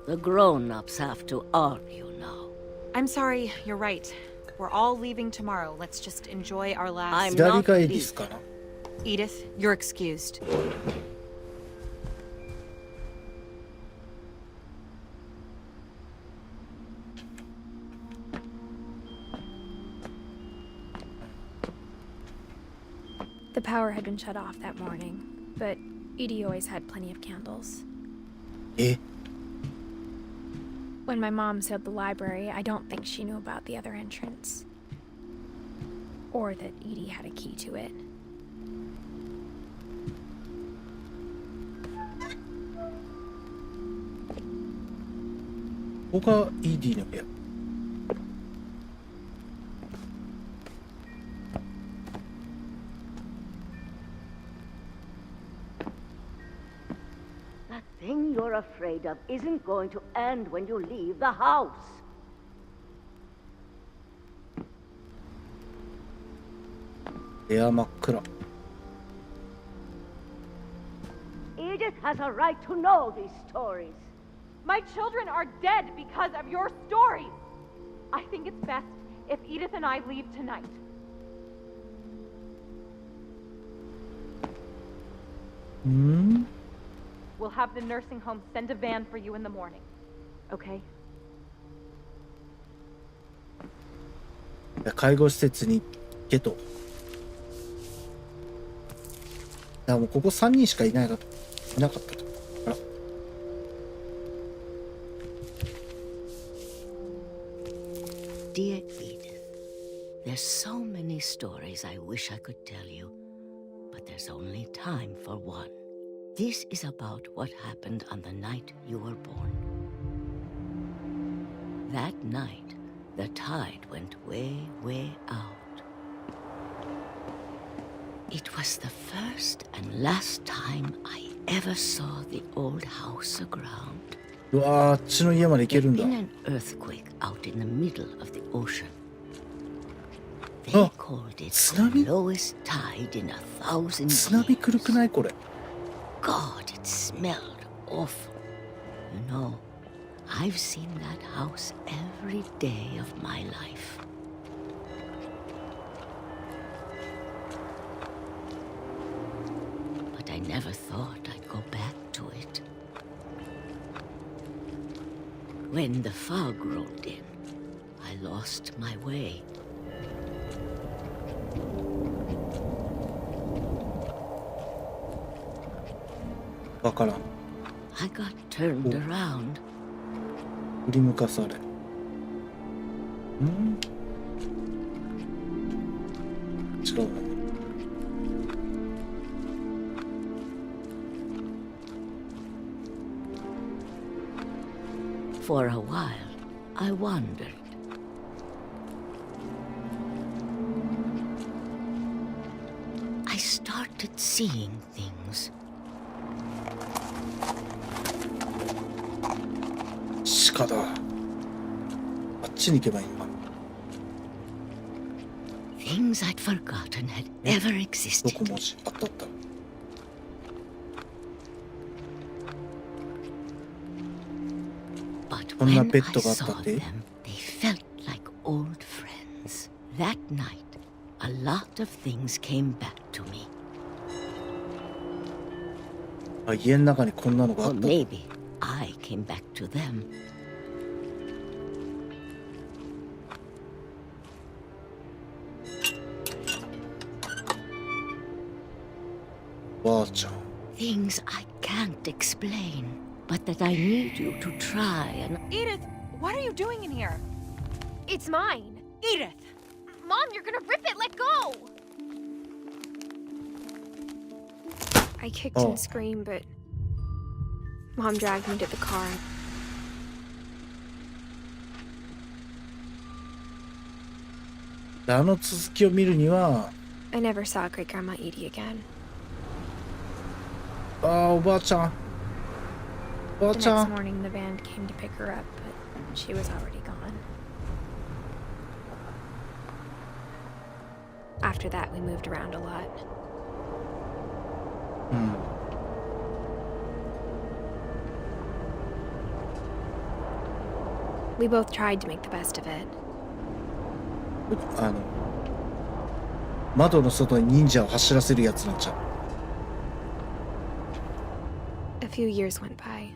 The grown-ups have to argue now. I'm sorry, you're right. We're all leaving tomorrow. Let's just enjoy our last... I'm 左 not がエディスか leaving. な。 Edith, you're excused. The power had been shut off that morning, but Edie always had plenty of candles. え、 When my mom sealed the library, I don't think she knew about the other entrance. Or that Edie had a key to it. ここが ED の部屋。That thing you're afraid of isn't going to end when you leave the house. 部屋真っ暗。 Edith has a right to know these stories. My children are dead because of your stories. I think it's best if Edith and I leave tonight. うん？ We'll have the nursing home send a van for you in the morning. Okay? 介護施設に行けと。だからもうここ3人しかいなかったと。あら。Dear Edith, there's so many stories I wish I could tell you, but there's only time for one. This is about what happened on the night you were born. That night, the tide went way, way out. It was the first and last time I ever saw the old house aground. うわー、あっちの家まで行けるんだ。 There'd been an earthquake out in the middle of the ocean. They called it the lowest tide in 1,000 years. 津波来るくないこれ。 God, it smelled awful. You know, I've seen that house every day of my life. But I never thought I'd go back to it. When the fog rolled in, I lost my way. I got turned around. 振り向かされ。違うな。 For a while, I wondered. I started seeing things. 鹿だ。あっちに行けばいいのか。 Things I'd forgotten had ever ど existed. こ文字あったあった。 But こんな when ペ I ットがあった saw って。 them, they felt like old friends. That night, a lot of things came back to me. あ、家の中にこんなのがあ Or った。 maybe I came back to them. ばあちゃん。 Things I can't explain, but that I need you to try and... Edith, what are you doing in here? It's mine. Edith! Mom, you're gonna rip it. Let go. I kicked and screamed, but Mom dragged me to the car. あの続きを見るには、 I never saw Great Grandma Edie again. ああ、おばあちゃん。おばあ The ちゃ next ん。 morning, the band came to pick her up, but she was already gone. After that, we moved around a lot. うん。We both tried to make the best of it. 窓の外に忍者を走らせるやつなんちゃう。A few years went by.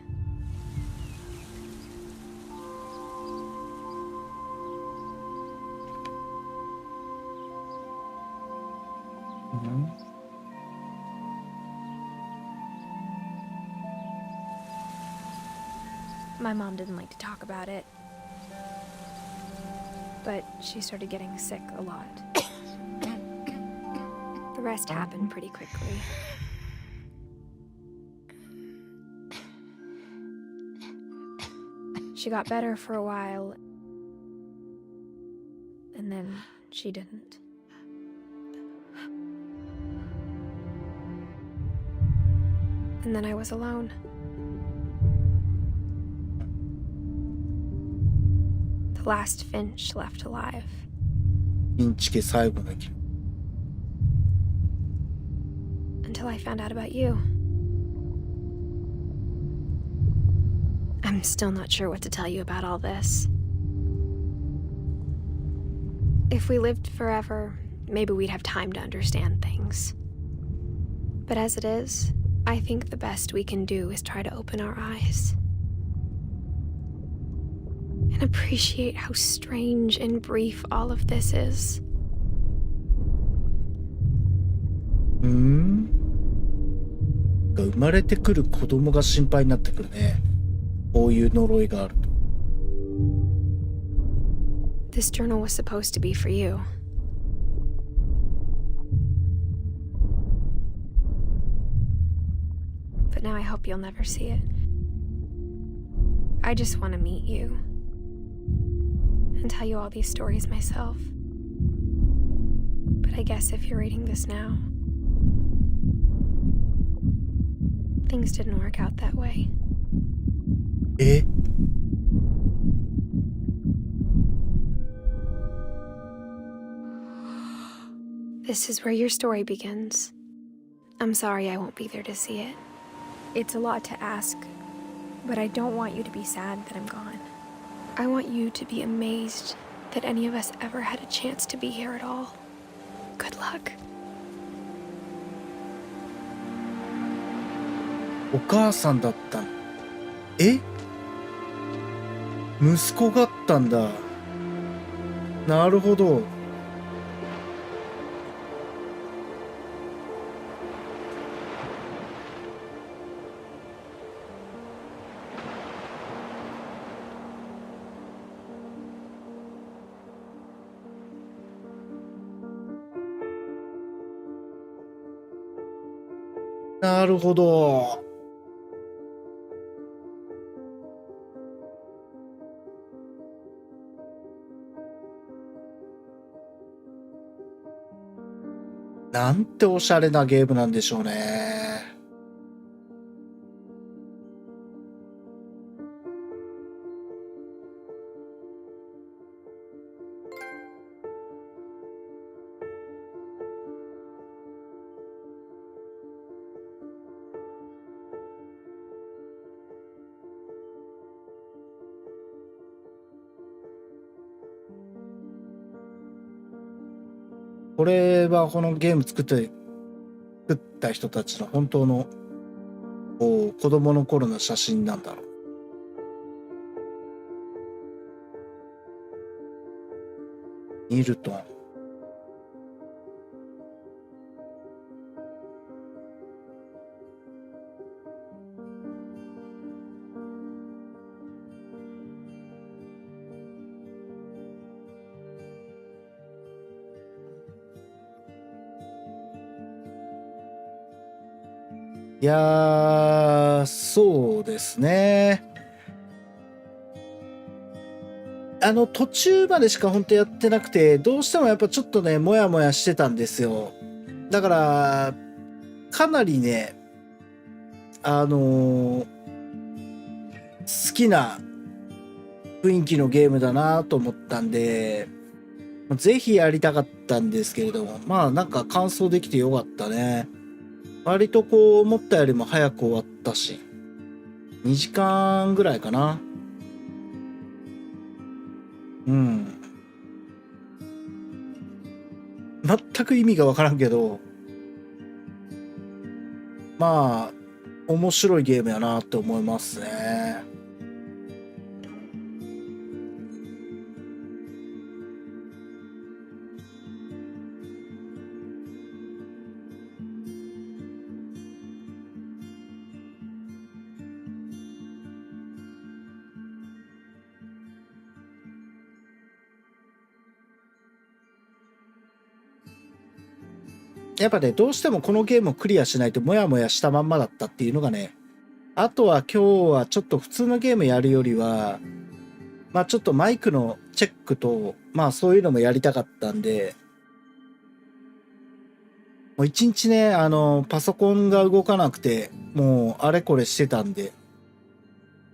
My mom didn't like to talk about it, but she started getting sick a lot. The rest happened pretty quickly. She got better for a while, and then she didn't. And then I was alone. The last Finch left alive. フィンチ家最後の生きる。Until I found out about you. I'm still not sure what to tell you about all this. If we lived forever, maybe we'd have time to understand things. But as it is, I think the best we can do is try to open our eyes. And appreciate how strange and brief all of this is. 生まれてくる子供が心配になってくるね。こういう呪いがあると。This journal was supposed to be for you. But now I hope you'll never see it. I just want to meet you and tell you all these stories myself. But I guess if you're reading this now, things didn't work out that way. え？ This is where your story begins. I'm sorry I won't be there to see it. It's a lot to ask, but I don't want you to be sad that I'm gone. I want you to be amazed that any of us ever had a chance to be here at all. Good luck. お母さんだったの。え？息子があったんだ。なるほど。なるほど。なんておしゃれなゲームなんでしょうね。これはこのゲーム作った人たちの本当の子供の頃の写真なんだろう。ニルトン。いやー、そうですね。途中までしか本当やってなくて、どうしてもやっぱちょっとね、もやもやしてたんですよ。だから、かなりね、好きな雰囲気のゲームだなと思ったんで、ぜひやりたかったんですけれども、まあなんか完走できてよかったね。割とこう思ったよりも早く終わったし、2時間ぐらいかな。うん。全く意味がわからんけど、まあ、面白いゲームやなって思いますね。やっぱね、どうしてもこのゲームをクリアしないとモヤモヤしたまんまだったっていうのがね、あとは今日はちょっと普通のゲームやるよりは、まあちょっとマイクのチェックと、まあそういうのもやりたかったんで、もう一日ね、パソコンが動かなくて、もうあれこれしてたんで、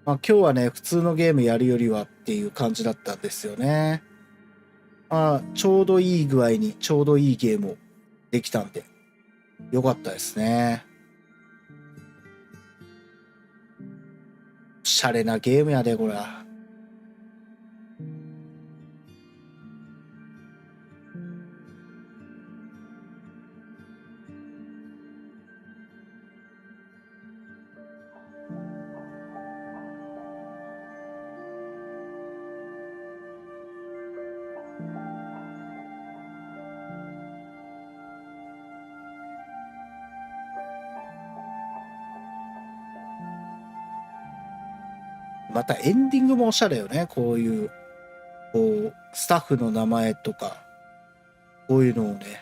まあ今日はね、普通のゲームやるよりはっていう感じだったんですよね。まあちょうどいい具合にちょうどいいゲームをできたんで、よかったですね。おしゃれなゲームやで、これ。またエンディングもおしゃれよね。こういう、こう、スタッフの名前とか、こういうのをね、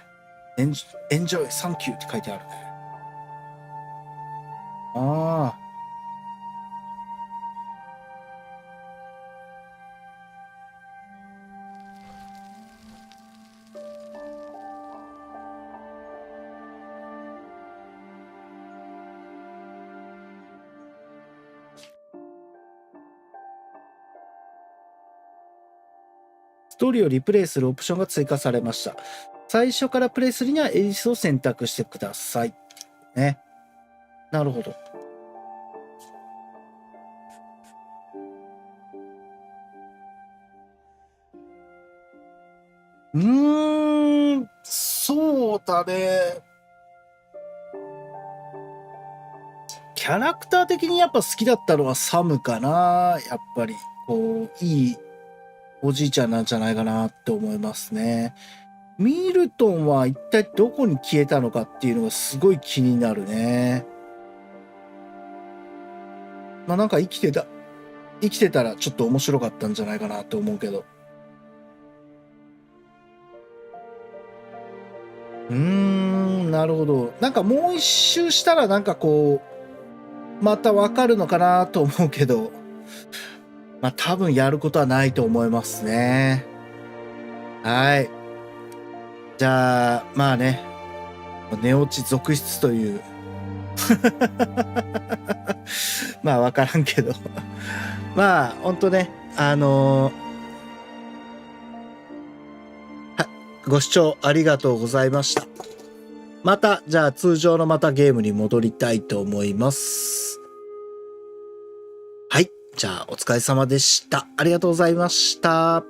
エンジョイ、サンキューって書いてあるね。ああ。ストーリーをリプレイするオプションが追加されました。最初からプレイするにはエディスを選択してください。ね。なるほど。そうだね。キャラクター的にやっぱ好きだったのはサムかな。やっぱり、こう、いいおじいちゃんなんじゃないかなって思いますね。ミルトンは一体どこに消えたのかっていうのがすごい気になるね。まあなんか生きてたらちょっと面白かったんじゃないかなと思うけど。なるほど。なんかもう一周したらなんかこう、またわかるのかなと思うけど、まあ多分やることはないと思いますね。はい。じゃあ、まあね、寝落ち続出という。まあわからんけど。まあ、ほんとね、ご視聴ありがとうございました。また、じゃあ通常のまたゲームに戻りたいと思います。はい。じゃあお疲れ様でした。ありがとうございました。